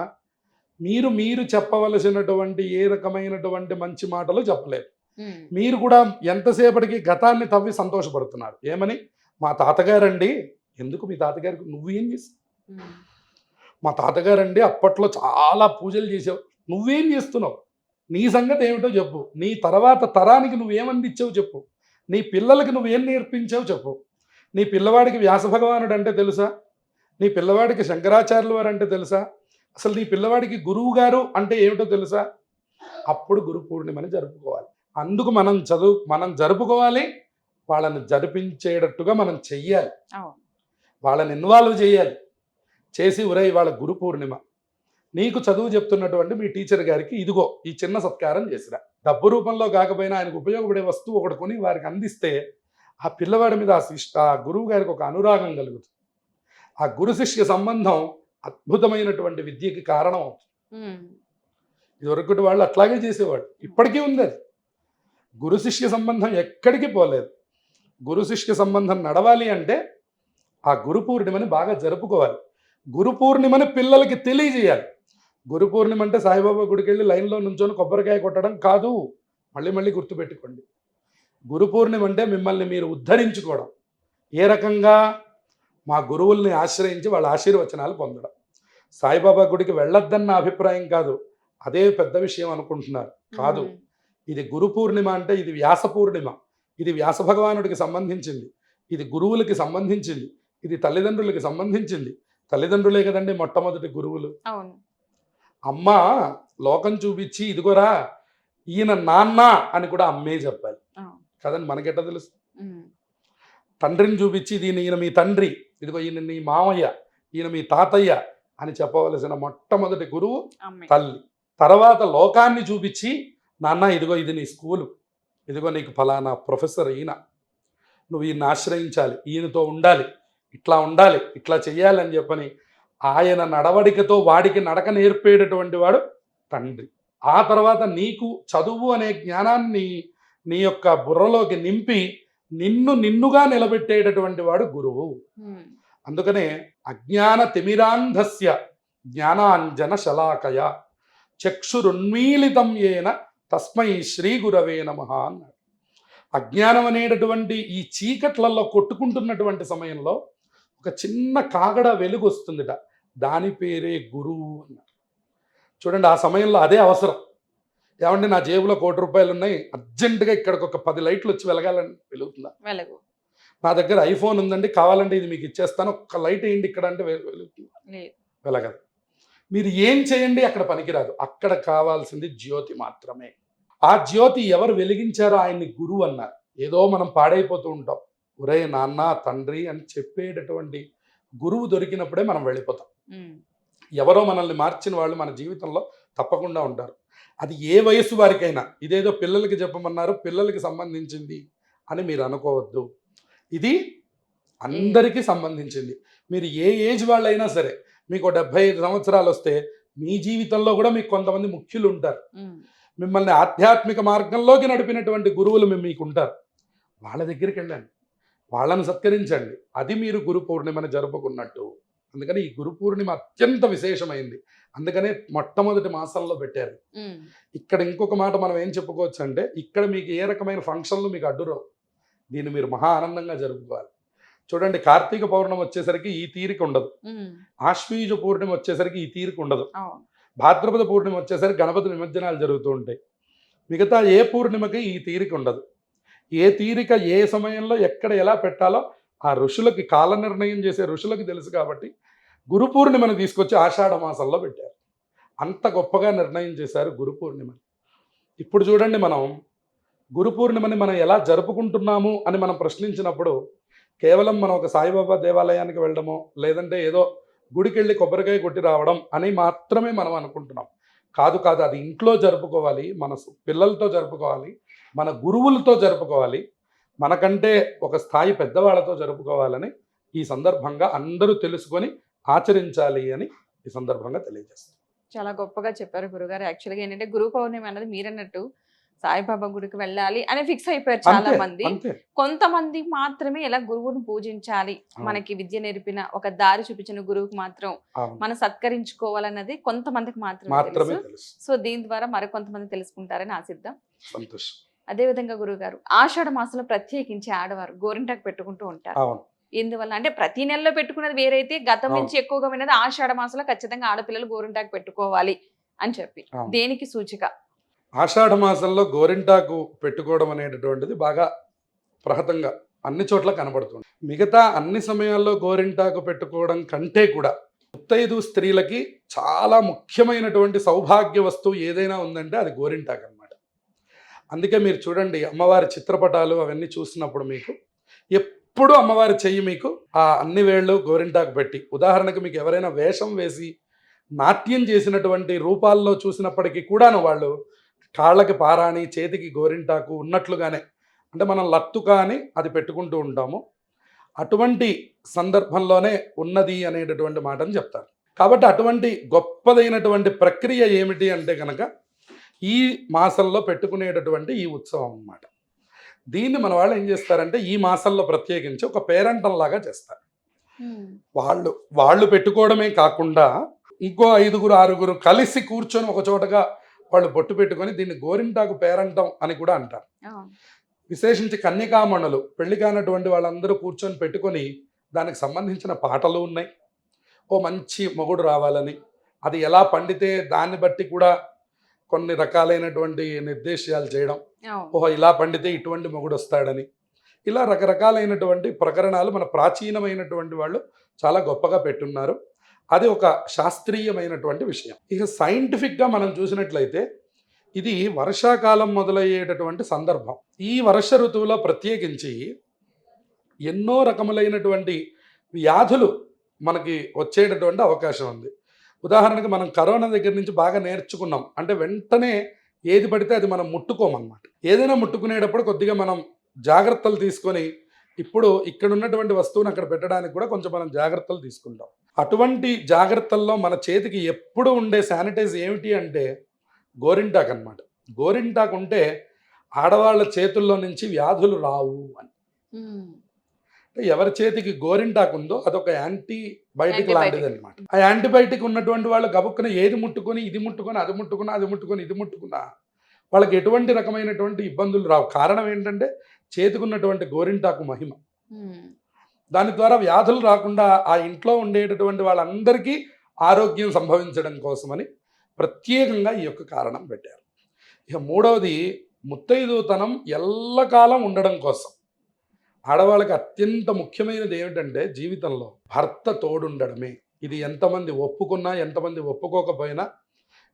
మీరు చెప్పవలసినటువంటి ఏ రకమైనటువంటి మంచి మాటలు చెప్పలేరు. మీరు కూడా ఎంతసేపటికి గతాన్ని తవ్వి సంతోషపడుతున్నారు. ఏమని? మా తాతగారండి. ఎందుకు మీ తాతగారికి నువ్వేం చేసావు? మా తాతగారండి అప్పట్లో చాలా పూజలు చేసావు. నువ్వేం చేస్తున్నావు? నీ సంగతి ఏమిటో చెప్పు. నీ తర్వాత తరానికి నువ్వేమందించావు చెప్పు. నీ పిల్లలకి నువ్వేం నేర్పించావు చెప్పు. నీ పిల్లవాడికి వ్యాస భగవానుడు అంటే తెలుసా? నీ పిల్లవాడికి శంకరాచార్యుల వారు అంటే తెలుసా? అసలు నీ పిల్లవాడికి గురువు గారు అంటే ఏమిటో తెలుసా? అప్పుడు గురు పూర్ణిమని జరుపుకోవాలి. అందుకు మనం జరుపుకోవాలి. వాళ్ళని జరిపించేటట్టుగా మనం చెయ్యాలి. వాళ్ళని ఇన్వాల్వ్ చేయాలి. చేసి ఒరేయ్ వాళ్ళ గురు పూర్ణిమ, నీకు చదువు చెప్తున్నటువంటి మీ టీచర్ గారికి ఇదిగో ఈ చిన్న సత్కారం చేసిరా. డబ్బు రూపంలో కాకపోయినా ఆయనకు ఉపయోగపడే వస్తువు ఒకటి కొని వారికి అందిస్తే ఆ పిల్లవాడి మీద ఆ గురువు గారికి ఒక అనురాగం కలుగుతుంది. ఆ గురు శిష్య సంబంధం అద్భుతమైనటువంటి విద్యకి కారణం అవుతుంది. ఇదివరకటి వాళ్ళు అట్లాగే చేసేవాడు. ఇప్పటికీ ఉంది అది. గురు శిష్య సంబంధం ఎక్కడికి పోలేదు. గురు శిష్య సంబంధం నడవాలి అంటే ఆ గురు పూర్ణిమని బాగా జరుపుకోవాలి. గురు పూర్ణిమని పిల్లలకి తెలియజేయాలి. గురు పూర్ణిమ అంటే సాయిబాబా గుడికి వెళ్ళి లైన్లో నుంచొని కొబ్బరికాయ కొట్టడం కాదు. మళ్ళీ గుర్తుపెట్టుకోండి. గురు పూర్ణిమ అంటే మిమ్మల్ని మీరు ఉద్ధరించుకోవడం. ఏ రకంగా? మా గురువుల్ని ఆశ్రయించి వాళ్ళ ఆశీర్వచనాలు పొందడం. సాయిబాబా గుడికి వెళ్ళొద్దన్న అభిప్రాయం కాదు. అదే పెద్ద విషయం అనుకుంటున్నారు. కాదు. ఇది గురు పూర్ణిమ అంటే ఇది వ్యాస పూర్ణిమ. ఇది వ్యాస భగవానుడికి సంబంధించింది. ఇది గురువులకి సంబంధించింది. ఇది తల్లిదండ్రులకి సంబంధించింది. తల్లిదండ్రులే కదండి మొట్టమొదటి గురువులు. అమ్మ లోకం చూపించి ఇదిగోరా ఈయన నాన్న అని కూడా అమ్మే చెప్పాలి కదండి. మనకెట్ట తెలుసు? తండ్రిని చూపించి ఈయన మీ తండ్రి, ఇదిగో ఈయన నీ మామయ్య, ఈయన మీ తాతయ్య అని చెప్పవలసిన మొట్టమొదటి గురువు తల్లి. తర్వాత లోకాన్ని చూపించి నాన్న ఇదిగో ఇది నీ స్కూలు, ఇదిగో నీకు ఫలానా ప్రొఫెసర్ ఈయన, నువ్వు ఈయన్ని ఆశ్రయించాలి, ఈయనతో ఉండాలి, ఇట్లా ఉండాలి, ఇట్లా చెయ్యాలి అని చెప్పని ఆయన నడవడికతో వాడికి నడక నేర్పేటటువంటి వాడు తండ్రి. ఆ తర్వాత నీకు చదువు అనే జ్ఞానాన్ని నీ యొక్క బుర్రలోకి నింపి నిన్నుగా నిలబెట్టేటటువంటి వాడు గురువు. అందుకనే అజ్ఞాన తిమిరాంధస్య జ్ఞానాంజన శలాకయ చక్షురున్మీలితం ఏన తస్మై శ్రీ గురవే నమః అన్నాడు. అజ్ఞానం అనేటటువంటి ఈ చీకట్లలో కొట్టుకుంటున్నటువంటి సమయంలో ఒక చిన్న కాగడ వెలుగు వస్తుందిట. దాని పేరే గురువు అన్నారు. చూడండి, ఆ సమయంలో అదే అవసరం. ఏమంటే నా జేబులో ₹1,00,00,000 ఉన్నాయి, అర్జెంటుగా ఇక్కడికి ఒక 10 లైట్లు వచ్చి వెలగాలని వెలుగుతుందా? వెలుగు. నా దగ్గర ఐఫోన్ ఉందండి, కావాలంటే ఇది మీకు ఇచ్చేస్తాను, ఒక్క లైట్ వేయండి ఇక్కడ అంటే వెలుగుతుంది? వెలగదు. మీరు ఏం చేయండి అక్కడ పనికిరాదు. అక్కడ కావాల్సింది జ్యోతి మాత్రమే. ఆ జ్యోతి ఎవరు వెలిగించారో ఆయన్ని గురువు అన్నారు. ఏదో మనం పాడైపోతూ ఉంటాం. ఒరే నాన్న తండ్రి అని చెప్పేటటువంటి గురువు దొరికినప్పుడే మనం వెళ్ళిపోతాం. ఎవరో మనల్ని మార్చిన వాళ్ళు మన జీవితంలో తప్పకుండా ఉంటారు. అది ఏ వయసు వారికైనా. ఇదేదో పిల్లలకి చెప్పమన్నారు, పిల్లలకి సంబంధించింది అని మీరు అనుకోవద్దు. ఇది అందరికీ సంబంధించింది. మీరు ఏ ఏజ్ వాళ్ళైనా సరే, మీకు 75 సంవత్సరాలు వస్తే మీ జీవితంలో కూడా మీకు కొంతమంది ముఖ్యులు ఉంటారు. మిమ్మల్ని ఆధ్యాత్మిక మార్గంలోకి నడిపినటువంటి గురువులు మీకు ఉంటారు. వాళ్ళ దగ్గరికి వెళ్ళండి, వాళ్ళని సత్కరించండి. అది మీరు గురు పూర్ణిమని జరుపుకున్నట్టు. అందుకని ఈ గురు పూర్ణిమ అత్యంత విశేషమైంది. అందుకనే మొట్టమొదటి మాసంలో పెట్టారు. ఇక్కడ ఇంకొక మాట మనం ఏం చెప్పుకోవచ్చు అంటే, ఇక్కడ మీకు ఏ రకమైన ఫంక్షన్లు మీకు అడ్డురావు. దీన్ని మీరు మహా ఆనందంగా జరుపుకోవాలి. చూడండి, కార్తీక పౌర్ణమి వచ్చేసరికి ఈ తీరిక ఉండదు. ఆశ్వీజ పూర్ణిమ వచ్చేసరికి ఈ తీరిక ఉండదు. భాద్రపద పూర్ణిమ వచ్చేసరికి గణపతి నిమజ్జనాలు జరుగుతూ ఉంటాయి. మిగతా ఏ పూర్ణిమకి ఈ తీరిక ఉండదు. ఏ తీరిక ఏ సమయంలో ఎక్కడ ఎలా పెట్టాలో ఆ ఋషులకి, కాల నిర్ణయం చేసే ఋషులకి తెలుసు. కాబట్టి గురు పూర్ణిమను తీసుకొచ్చి ఆషాఢ మాసంలో పెట్టారు. అంత గొప్పగా నిర్ణయం చేశారు గురు పూర్ణిమని. ఇప్పుడు చూడండి, మనం గురు పూర్ణిమని మనం ఎలా జరుపుకుంటున్నాము అని మనం ప్రశ్నించినప్పుడు కేవలం మనం ఒక సాయిబాబా దేవాలయానికి వెళ్ళడమో, లేదంటే ఏదో గుడికి వెళ్ళి కొబ్బరికాయ కొట్టి రావడం అని మాత్రమే మనం అనుకుంటున్నాం. కాదు, అది ఇంట్లో జరుపుకోవాలి, మన పిల్లలతో జరుపుకోవాలి, మన గురువులతో జరుపుకోవాలి, మనకంటే ఒక స్థాయి పెద్దవాళ్ళతో జరుపుకోవాలని ఈ సందర్భంగా అందరూ తెలుసుకొని ఆచరించాలి అని ఈ సందర్భంగా తెలియజేస్తాం. చాలా గొప్పగా చెప్పారు గురుగారు. యాక్చువల్గా ఏంటంటే గురు పౌర్ణమి అన్నది మీరన్నట్టు సాయిబాబా గుడికి వెళ్ళాలి అని ఫిక్స్ అయిపోయారు చాలా అంతే మంది. అంతే. కొంతమంది మాత్రమే ఇలా గురువును పూజించాలి, అవును. మనకి విద్య నేర్పిన ఒక దారి చూపించిన గురువుకి మాత్రం అవును. మనం సత్కరించుకోవాలన్నది కొంతమందికి మాత్రమే మాత్రమే తెలుసు. తెలుసు. సో దీని ద్వారా మరికొంతమంది తెలుసుకుంటారని ఆశిద్దాం. సంతోషం. అదే విధంగా గురువు గారు, ఆషాఢ మాసంలో ప్రత్యేకించి ఆడవారు గోరింటాకు పెట్టుకుంటూ ఉంటారు. అవును. ఎందువల్ల అంటే ప్రతి నెలలో పెట్టుకున్నది వేరైతే, గతం అవును. నుంచి ఎక్కువగా విన్నది ఆషాఢ మాసంలో ఖచ్చితంగా ఆడపిల్లలు గోరింటాకు పెట్టుకోవాలి అని చెప్పి. అవును. దేనికి సూచిక? ఆషాఢ మాసంలో గోరింటాకు పెట్టుకోవడం అనేటటువంటిది బాగా ప్రహతంగా అన్ని చోట్ల కనబడుతుంది. మిగతా అన్ని సమయాల్లో గోరింటాకు పెట్టుకోవడం కంటే కూడా ముత్తైదు స్త్రీలకి చాలా ముఖ్యమైనటువంటి సౌభాగ్య వస్తువు ఏదైనా ఉందంటే అది గోరింటాకు అన్నమాట. అందుకే మీరు చూడండి, అమ్మవారి చిత్రపటాలు అవన్నీ చూసినప్పుడు మీకు ఎప్పుడు అమ్మవారి చెయ్యి మీకు ఆ అన్ని వేళ్ళు గోరింటాకు పెట్టి, ఉదాహరణకు మీకు ఎవరైనా వేషం వేసి నాట్యం చేసినటువంటి రూపాల్లో చూసినప్పటికీ కూడాను వాళ్ళు కాళ్ళకి పారాణి, చేతికి గోరింటాకు ఉన్నట్లుగానే, అంటే మనం లత్తుక అని అది పెట్టుకుంటూ ఉంటాము, అటువంటి సందర్భంలోనే ఉన్నది అనేటటువంటి మాటని చెప్తారు. కాబట్టి అటువంటి గొప్పదైనటువంటి ప్రక్రియ ఏమిటి అంటే కనుక ఈ మాసంలో పెట్టుకునేటటువంటి ఈ ఉత్సవం అన్నమాట. దీన్ని మన వాళ్ళు ఏం చేస్తారంటే ఈ మాసంలో ప్రత్యేకించి ఒక పేరంటం లాగా చేస్తారు. వాళ్ళు పెట్టుకోవడమే కాకుండా ఇంకో 5, 6 కలిసి కూర్చొని ఒక చోటగా వాళ్ళు బొట్టు పెట్టుకొని దీన్ని గోరింటాకు పేరంటం అని కూడా అంటారు. విశేషించి కన్యకామణులు, పెళ్లి కానటువంటి వాళ్ళందరూ కూర్చొని పెట్టుకొని దానికి సంబంధించిన పాటలు ఉన్నాయి. ఓ మంచి మొగుడు రావాలని, అది ఎలా పండితే దాన్ని బట్టి కూడా కొన్ని రకాలైనటువంటి నిర్దేశాలు చేయడం. ఓహో ఇలా పండితే ఇటువంటి మొగుడు వస్తాడని, ఇలా రకరకాలైనటువంటి ప్రకరణాలు మన ప్రాచీనమైనటువంటి వాళ్ళు చాలా గొప్పగా పెట్టున్నారు. అది ఒక శాస్త్రీయమైనటువంటి విషయం. ఇక సైంటిఫిక్గా మనం చూసినట్లయితే ఇది వర్షాకాలం మొదలయ్యేటటువంటి సందర్భం. ఈ వర్ష ఋతువులో ప్రత్యేకించి ఎన్నో రకములైనటువంటి వ్యాధులు మనకి వచ్చేటటువంటి అవకాశం ఉంది. ఉదాహరణకు మనం కరోనా దగ్గర నుంచి బాగా నేర్చుకున్నాం. అంటే వెంటనే ఏది పడితే అది మనం ముట్టుకోమన్నమాట. ఏదైనా ముట్టుకునేటప్పుడు కొద్దిగా మనం జాగ్రత్తలు తీసుకొని, ఇప్పుడు ఇక్కడ ఉన్నటువంటి వస్తువుని అక్కడ పెట్టడానికి కూడా కొంచెం మనం జాగ్రత్తలు తీసుకుంటాం. అటువంటి జాగ్రత్తల్లో మన చేతికి ఎప్పుడు ఉండే శానిటైజ్ ఏమిటి అంటే గోరింటాకు అన్నమాట. గోరింటాకు ఉంటే ఆడవాళ్ళ చేతుల్లో నుంచి వ్యాధులు రావు అని. ఎవరి చేతికి గోరింటాకు ఉందో అదొక యాంటీబయాటిక్ లాంటిది అనమాట. ఆ యాంటీబయాటిక్ ఉన్నటువంటి వాళ్ళు గబుక్కున ఏది ముట్టుకొని ఇది ముట్టుకొని అది ముట్టుకున్నా, అది ముట్టుకొని ఇది ముట్టుకున్నా వాళ్ళకి ఎటువంటి రకమైనటువంటి ఇబ్బందులు రావు. కారణం ఏంటంటే చేతికున్నటువంటి గోరింటాకు మహిమ. దాని ద్వారా వ్యాధులు రాకుండా ఆ ఇంట్లో ఉండేటటువంటి వాళ్ళందరికీ ఆరోగ్యం సంభవించడం కోసమని ప్రత్యేకంగా ఈ యొక్క కారణం పెట్టారు. ఇక మూడవది ముత్తైదుతనం ఎల్లకాలం ఉండడం కోసం. ఆడవాళ్ళకి అత్యంత ముఖ్యమైనది ఏమిటంటే జీవితంలో భర్త తోడుండడమే. ఇది ఎంతమంది ఒప్పుకున్నా ఎంతమంది ఒప్పుకోకపోయినా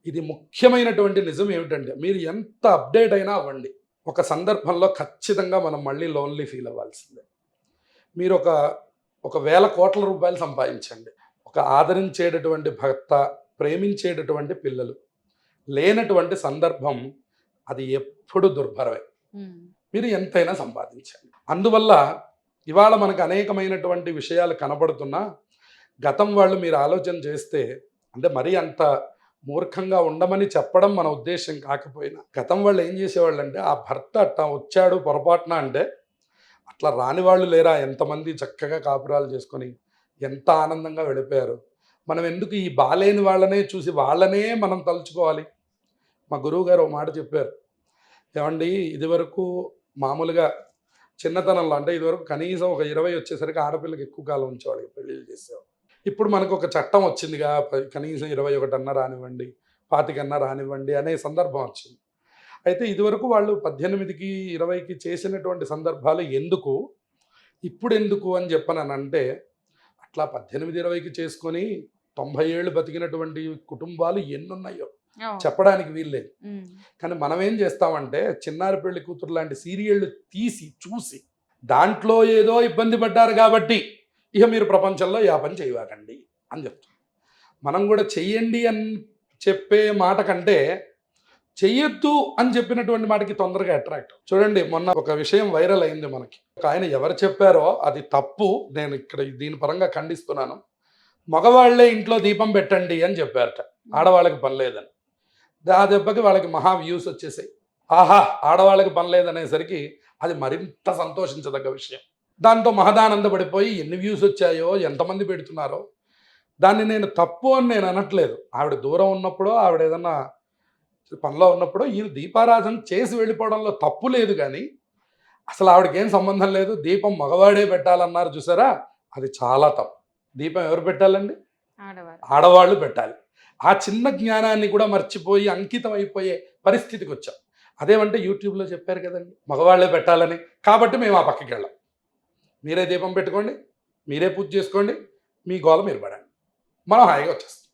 ఇది ముఖ్యమైనటువంటి నిజం. ఏమిటంటే మీరు ఎంత అప్డేట్ అయినా అవ్వండి, ఒక సందర్భంలో ఖచ్చితంగా మనం మళ్ళీ లోన్లీ ఫీల్ అవ్వాల్సిందే. మీరు ఒక 1,000 కోట్ల రూపాయలు సంపాదించండి, ఒక ఆదరించేటటువంటి భర్త, ప్రేమించేటటువంటి పిల్లలు లేనటువంటి సందర్భం అది ఎప్పుడు దుర్భరమే. మీరు ఎంతైనా సంపాదించండి. అందువల్ల ఇవాళ మనకు అనేకమైనటువంటి విషయాలు కనబడుతున్నా గతం వాళ్ళు మీరు ఆలోచన చేస్తే, అంటే మరీ అంత మూర్ఖంగా ఉండమని చెప్పడం మన ఉద్దేశం కాకపోయినా, గతం వాళ్ళు ఏం చేసేవాళ్ళు అంటే ఆ భర్త అట్లా వచ్చాడు పొరపాటున అంటే అట్లా రాని వాళ్ళు లేరా? ఎంతమంది చక్కగా కాపురాలు చేసుకొని ఎంత ఆనందంగా వెళ్ళిపోయారు. మనం ఎందుకు ఈ బాలేని వాళ్ళనే చూసి వాళ్ళనే మనం తలుచుకోవాలి? మా గురువు గారు ఒక మాట చెప్పారు, ఏమండి ఇదివరకు మామూలుగా చిన్నతనంలో, అంటే ఇదివరకు కనీసం ఒక 20 వచ్చేసరికి ఆడపిల్లకి ఎక్కువ కాలం ఉంచేవాడు, పెళ్ళిళ్ళు చేసేవాడు. ఇప్పుడు మనకు ఒక చట్టం వచ్చిందిగా, కనీసం 21 అన్నా రానివ్వండి, 25 అన్నా రానివ్వండి అనే సందర్భం వచ్చింది. అయితే ఇదివరకు వాళ్ళు 18కి 20కి చేసినటువంటి సందర్భాలు ఎందుకు, ఇప్పుడు ఎందుకు అని చెప్పనంటే, అట్లా 18, 20కి చేసుకొని 90 ఏళ్ళు బతికినటువంటి కుటుంబాలు ఎన్నున్నాయో చెప్పడానికి వీల్లేదు. కానీ మనం ఏం చేస్తామంటే చిన్నారి పెళ్లి కూతురు లాంటి సీరియళ్ళు తీసి చూసి దాంట్లో ఏదో ఇబ్బంది పడ్డారు కాబట్టి ఇక మీరు ప్రపంచంలో యా పని చేయవాకండి అని చెప్తాం. మనం కూడా చెయ్యండి అని చెప్పే మాట కంటే చెయ్యొద్దు అని చెప్పినటువంటి మాటకి తొందరగా అట్రాక్ట్. చూడండి, మొన్న ఒక విషయం వైరల్ అయింది మనకి. ఒక ఆయన ఎవరు చెప్పారో అది తప్పు, నేను ఇక్కడ దీని పరంగా ఖండిస్తున్నాను. మగవాళ్లే ఇంట్లో దీపం పెట్టండి అని చెప్పారట, ఆడవాళ్ళకి పని లేదని. ఆ దెబ్బకి వాళ్ళకి మహా వ్యూస్ వచ్చేసాయి. ఆహా ఆడవాళ్ళకి పని లేదనేసరికి అది మరింత సంతోషించదగ్గ విషయం. దాంతో మహదానందపడిపోయి ఎన్ని వ్యూస్ వచ్చాయో, ఎంతమంది పెడుతున్నారో, దాన్ని నేను తప్పు అని నేను అనట్లేదు. ఆవిడ దూరం ఉన్నప్పుడో, ఆవిడ ఏదన్నా పనిలో ఉన్నప్పుడో ఈయన దీపారాధన చేసి వెళ్ళిపోవడంలో తప్పు లేదు కానీ, అసలు ఆవిడకేం సంబంధం లేదు. దీపం మగవాడే పెట్టాలన్నారు చూసారా, అది చాలా తప్పు. దీపం ఎవరు పెట్టాలండి? ఆడవారు. ఆడవాళ్ళు పెట్టాలి. ఆ చిన్న జ్ఞానాన్ని కూడా మర్చిపోయి అంకితం అయిపోయే పరిస్థితికి వచ్చాం. అదేమంటే యూట్యూబ్లో చెప్పారు కదండి మగవాళ్ళే పెట్టాలని, కాబట్టి మేము ఆ పక్కకి వెళ్ళాం. మీరే దీపం పెట్టుకోండి, మీరే పూజ చేసుకోండి, మీ గోల మీరు పడండి, మనం హాయిగా వచ్చేస్తాం.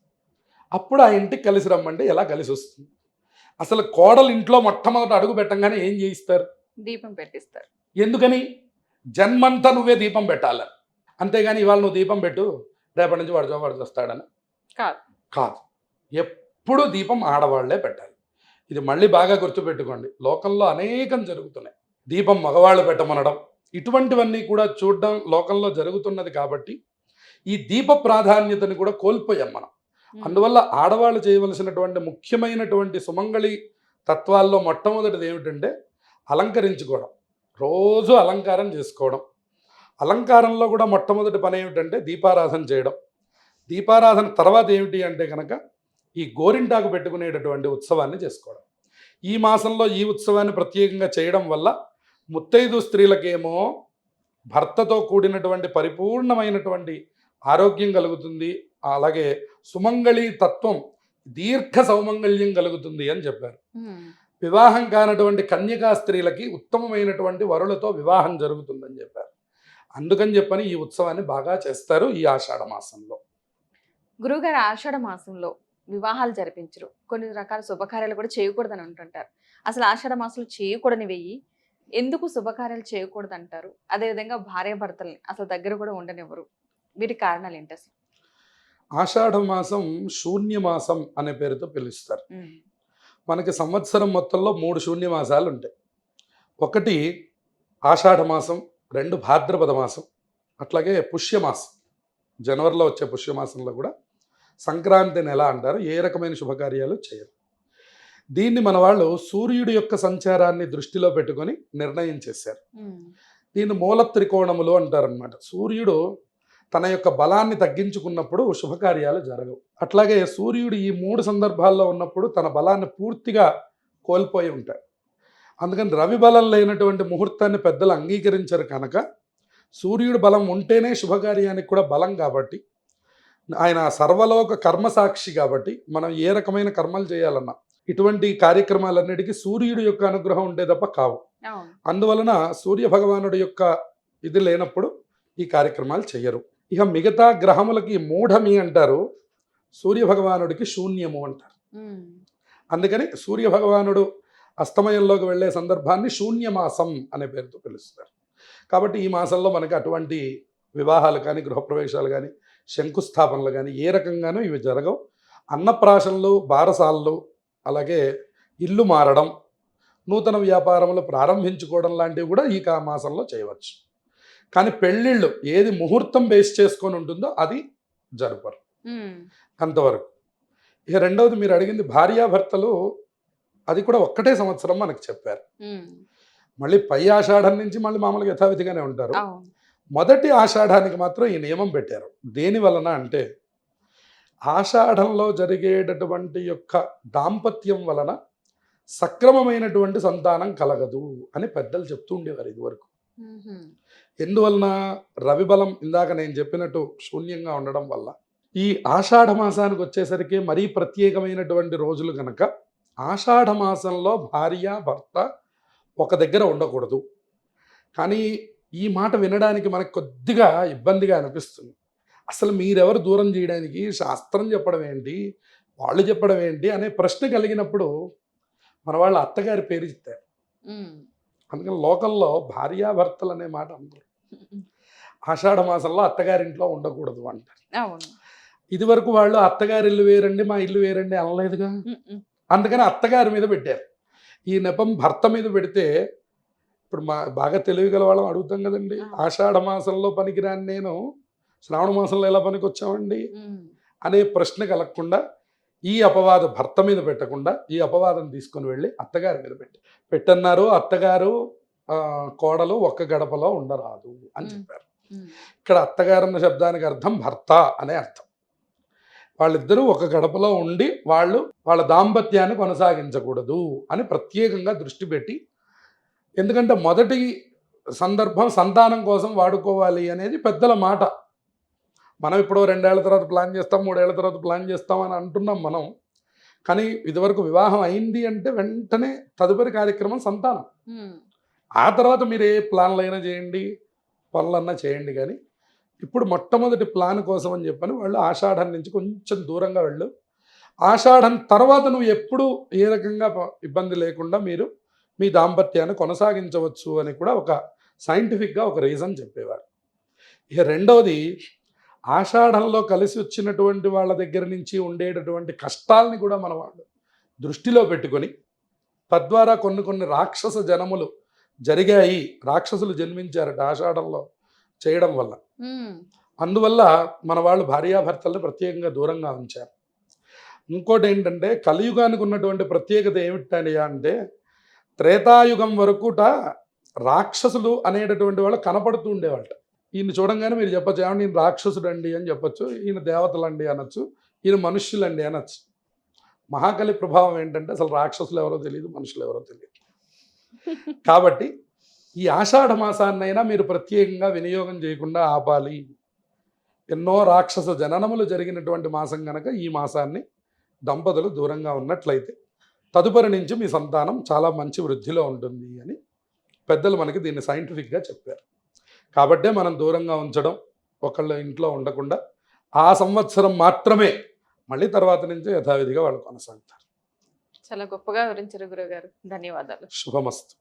అప్పుడు ఆ ఇంటికి కలిసి రమ్మంటే ఎలా కలిసి వస్తుంది? అసలు కోడలు ఇంట్లో మొట్టమొదటి అడుగు పెట్టంగానే ఏం చేయిస్తారు? దీపం పెట్టిస్తారు. ఎందుకని? జన్మంతా నువ్వే దీపం పెట్టాలని. అంతేగాని ఇవాళ నువ్వు దీపం పెట్టు, రేపటి నుంచి వాడు వస్తాడని కాదు. కాదు. ఎప్పుడు దీపం ఆడవాళ్లే పెట్టాలి. ఇది మళ్ళీ బాగా గుర్తుపెట్టుకోండి. లోకంలో అనేకం జరుగుతున్నాయి. దీపం మగవాళ్ళు పెట్టమనడం, ఇటువంటివన్నీ కూడా చూడడం లోకంలో జరుగుతున్నది. కాబట్టి ఈ దీప ప్రాధాన్యతని కూడా కోల్పోయాం మనం. అందువల్ల ఆడవాళ్ళు చేయవలసినటువంటి ముఖ్యమైనటువంటి సుమంగళి తత్వాల్లో మొట్టమొదటిది ఏమిటంటే అలంకరించుకోవడం, రోజు అలంకారం చేసుకోవడం. అలంకారంలో కూడా మొట్టమొదటి పని ఏమిటంటే దీపారాధన చేయడం. దీపారాధన తర్వాత ఏమిటి అంటే కనుక ఈ గోరింటాకు పెట్టుకునేటటువంటి ఉత్సవాన్ని చేసుకోవడం. ఈ మాసంలో ఈ ఉత్సవాన్ని ప్రత్యేకంగా చేయడం వల్ల ముత్తైదు స్త్రీలకేమో భర్తతో కూడినటువంటి పరిపూర్ణమైనటువంటి ఆరోగ్యం కలుగుతుంది, అలాగే సుమంగళి తత్వం దీర్ఘ సౌమంగళ్యం కలుగుతుంది అని చెప్పారు. వివాహం కానటువంటి కన్యకా స్త్రీలకి ఉత్తమమైనటువంటి వరులతో వివాహం జరుగుతుందని చెప్పారు. అందుకని చెప్పని ఈ ఉత్సవాన్ని బాగా చేస్తారు ఈ ఆషాఢ మాసంలో. గురువుగారు, ఆషాఢ మాసంలో వివాహాలు జరిపించరు, కొన్ని రకాల శుభకార్యాలు కూడా చేయకూడదని అంటుంటారు. అసలు ఆషాఢ మాసంలో చేయకూడని వెయ్యి, ఎందుకు శుభకార్యాలు చేయకూడదు అంటారు? అదేవిధంగా భార్యాభర్తల్ని అసలు దగ్గర కూడా ఉండనివ్వరు, వీటి కారణాలు ఏంటి అసలు? ఆషాఢ మాసం శూన్య మాసం అనే పేరుతో పిలుస్తారు. మనకి సంవత్సరం మొత్తంలో 3 శూన్య మాసాలు ఉంటాయి. ఒకటి ఆషాఢ మాసం, 2 భాద్రపద మాసం, అట్లాగే పుష్యమాసం. జనవరిలో వచ్చే పుష్యమాసంలో కూడా సంక్రాంతి నెల అంటారు. ఏ రకమైన శుభకార్యాలు చేయరు. దీన్ని మన వాళ్ళు సూర్యుడి యొక్క సంచారాన్ని దృష్టిలో పెట్టుకొని నిర్ణయం చేశారు. దీన్ని మూల త్రికోణములు అంటారనమాట. సూర్యుడు తన యొక్క బలాన్ని తగ్గించుకున్నప్పుడు శుభకార్యాలు జరగవు. అట్లాగే సూర్యుడు ఈ 3 సందర్భాల్లో ఉన్నప్పుడు తన బలాన్ని పూర్తిగా కోల్పోయి ఉంటాడు. అందుకని రవి బలం లేనటువంటి ముహూర్తాన్ని పెద్దలు అంగీకరించరు. కనుక సూర్యుడు బలం ఉంటేనే శుభకార్యానికి కూడా బలం. కాబట్టి ఆయన సర్వలోక కర్మసాక్షి. కాబట్టి మనం ఏ రకమైన కర్మలు చేయాలన్నా ఇటువంటి కార్యక్రమాలన్నిటికీ సూర్యుడి యొక్క అనుగ్రహం ఉంటే తప్ప కావు. అందువలన సూర్య భగవానుడి యొక్క ఇది లేనప్పుడు ఈ కార్యక్రమాలు చెయ్యరు. ఇక మిగతా గ్రహములకి మూఢమి అంటారు, సూర్య భగవానుడికి శూన్యము అంటారు. అందుకని సూర్య భగవానుడు అస్తమయంలోకి వెళ్ళే సందర్భాన్ని శూన్యమాసం అనే పేరుతో పిలుస్తారు. కాబట్టి ఈ మాసంలో మనకి అటువంటి వివాహాలు కానీ, గృహప్రవేశాలు కానీ, శంకుస్థాపనలు కానీ ఏ రకంగానూ ఇవి జరగవు. అన్నప్రాశనలు, బారసాలలు, అలాగే ఇల్లు మారడం, నూతన వ్యాపారములు ప్రారంభించుకోవడం లాంటివి కూడా ఈ మాసంలో చేయవచ్చు. కానీ పెళ్ళిళ్ళు ఏది ముహూర్తం బేస్ చేసుకొని ఉంటుందో అది జరపరు అంతవరకు. ఇక రెండవది మీరు అడిగింది భార్యాభర్తలు, అది కూడా ఒక్కటే సంవత్సరం మనకు చెప్పారు. మళ్ళీ పై ఆషాఢం నుంచి మళ్ళీ మామూలుగా యథావిధిగానే ఉంటారు. మొదటి ఆషాఢానికి మాత్రం ఈ నియమం పెట్టారు. దేని వలన అంటే ఆషాఢంలో జరిగేటటువంటి యొక్క దాంపత్యం వలన సక్రమమైనటువంటి సంతానం కలగదు అని పెద్దలు చెప్తూ ఉండేవారు ఇదివరకు. ఎందువలన? రవి బలం ఇందాక నేను చెప్పినట్టు శూన్యంగా ఉండడం వల్ల. ఈ ఆషాఢ మాసానికి వచ్చేసరికి మరీ ప్రత్యేకమైనటువంటి రోజులు కనుక ఆషాఢ మాసంలో భార్య భర్త ఒక దగ్గర ఉండకూడదు. కానీ ఈ మాట వినడానికి మనకు కొద్దిగా ఇబ్బందిగా అనిపిస్తుంది. అసలు మీరెవరు దూరం చేయడానికి? శాస్త్రం చెప్పడం ఏంటి, వాళ్ళు చెప్పడం ఏంటి అనే ప్రశ్న కలిగినప్పుడు మన వాళ్ళ అత్తగారి పేరు ఇస్తారు. అందుకని లోకంలో భార్యాభర్తలు అనే మాట అందరూ ఆషాఢ మాసంలో అత్తగారింట్లో ఉండకూడదు అంటారు. ఇది వరకు వాళ్ళు అత్తగారి ఇల్లు వేరండి, మా ఇల్లు వేరండి అనలేదుగా. అందుకని అత్తగారి మీద పెట్టారు. ఈ నెపం భర్త మీద పెడితే ఇప్పుడు బాగా తెలివిగల వాళ్ళం అడుగుతాం కదండి, ఆషాఢ మాసంలో పనికిరాని నేను శ్రావణ మాసంలో ఎలా పనికి వచ్చామండి అనే ప్రశ్న కలగకుండా ఈ అపవాదం భర్త మీద పెట్టకుండా ఈ అపవాదం తీసుకొని వెళ్ళి అత్తగారి మీద పెట్టన్నారు. అత్తగారు కోడలు ఒక్క గడపలో ఉండరాదు అని చెప్పారు. ఇక్కడ అత్తగారు అన్న శబ్దానికి అర్థం భర్త అనే అర్థం. వాళ్ళిద్దరూ ఒక గడపలో ఉండి వాళ్ళ దాంపత్యాన్ని కొనసాగించకూడదు అని ప్రత్యేకంగా దృష్టి పెట్టి, ఎందుకంటే మొదటి సందర్భం సంతానం కోసం వాడుకోవాలి అనేది పెద్దల మాట. మనం ఇప్పుడు 2 ఏళ్ల తర్వాత ప్లాన్ చేస్తాం, 3 ఏళ్ల తర్వాత ప్లాన్ చేస్తాం అని అంటున్నాం మనం. కానీ ఇదివరకు వివాహం అయింది అంటే వెంటనే తదుపరి కార్యక్రమం సంతానం. ఆ తర్వాత మీరు ఏ ప్లాన్లు అయినా చేయండి, పనులన్నా చేయండి. కానీ ఇప్పుడు మొట్టమొదటి ప్లాన్ కోసం అని చెప్పని వాళ్ళు ఆషాఢం నుంచి కొంచెం దూరంగా వెళ్ళు. ఆషాఢం తర్వాత నువ్వు ఎప్పుడు ఏ రకంగా ఇబ్బంది లేకుండా మీరు మీ దాంపత్యాన్ని కొనసాగించవచ్చు అని కూడా ఒక సైంటిఫిక్గా ఒక రీజన్ చెప్పేవారు. ఇక రెండవది, ఆషాఢంలో కలిసి వచ్చినటువంటి వాళ్ళ దగ్గర నుంచి ఉండేటటువంటి కష్టాలని కూడా మన వాళ్ళు దృష్టిలో పెట్టుకొని, తద్వారా కొన్ని రాక్షస జనములు జరిగాయి, రాక్షసులు జన్మించారట ఆషాఢంలో చేయడం వల్ల. అందువల్ల మన వాళ్ళు భార్యాభర్తలను ప్రత్యేకంగా దూరంగా ఉంచారు. ఇంకోటి ఏంటంటే, కలియుగానికి ఉన్నటువంటి ప్రత్యేకత ఏమిటండి అంటే, త్రేతాయుగం వరకుట రాక్షసులు అనేటటువంటి వాళ్ళు కనపడుతూ ఉండేవాళ్ళట. ఈయన చూడంగానే మీరు చెప్పచ్చు, ఏమంటే ఈయన రాక్షసుడు అండి అని చెప్పచ్చు, ఈయన దేవతలండి అనొచ్చు, ఈయన మనుష్యులండి అనొచ్చు. మహాకలి ప్రభావం ఏంటంటే అసలు రాక్షసులు ఎవరో తెలియదు, మనుషులు ఎవరో తెలియదు. కాబట్టి ఈ ఆషాఢ మాసాన్నైనా మీరు ప్రత్యేకంగా వినియోగం చేయకుండా ఆపాలి. ఎన్నో రాక్షస జననములు జరిగినటువంటి మాసం కనుక ఈ మాసాన్ని దంపతులు దూరంగా ఉన్నట్లయితే తదుపరి నుంచి మీ సంతానం చాలా మంచి వృద్ధిలో ఉంటుంది అని పెద్దలు మనకి దీన్ని సైంటిఫిక్గా చెప్పారు. కాబట్టే మనం దూరంగా ఉంచడం, ఒకళ్ళ ఇంట్లో ఉండకుండా ఆ సంవత్సరం మాత్రమే, మళ్ళీ తర్వాత నుంచి యథావిధిగా వాళ్ళు కొనసాగుతారు. చాలా గొప్పగా వివరించారు గురుగారు. ధన్యవాదాలు. శుభమస్తు.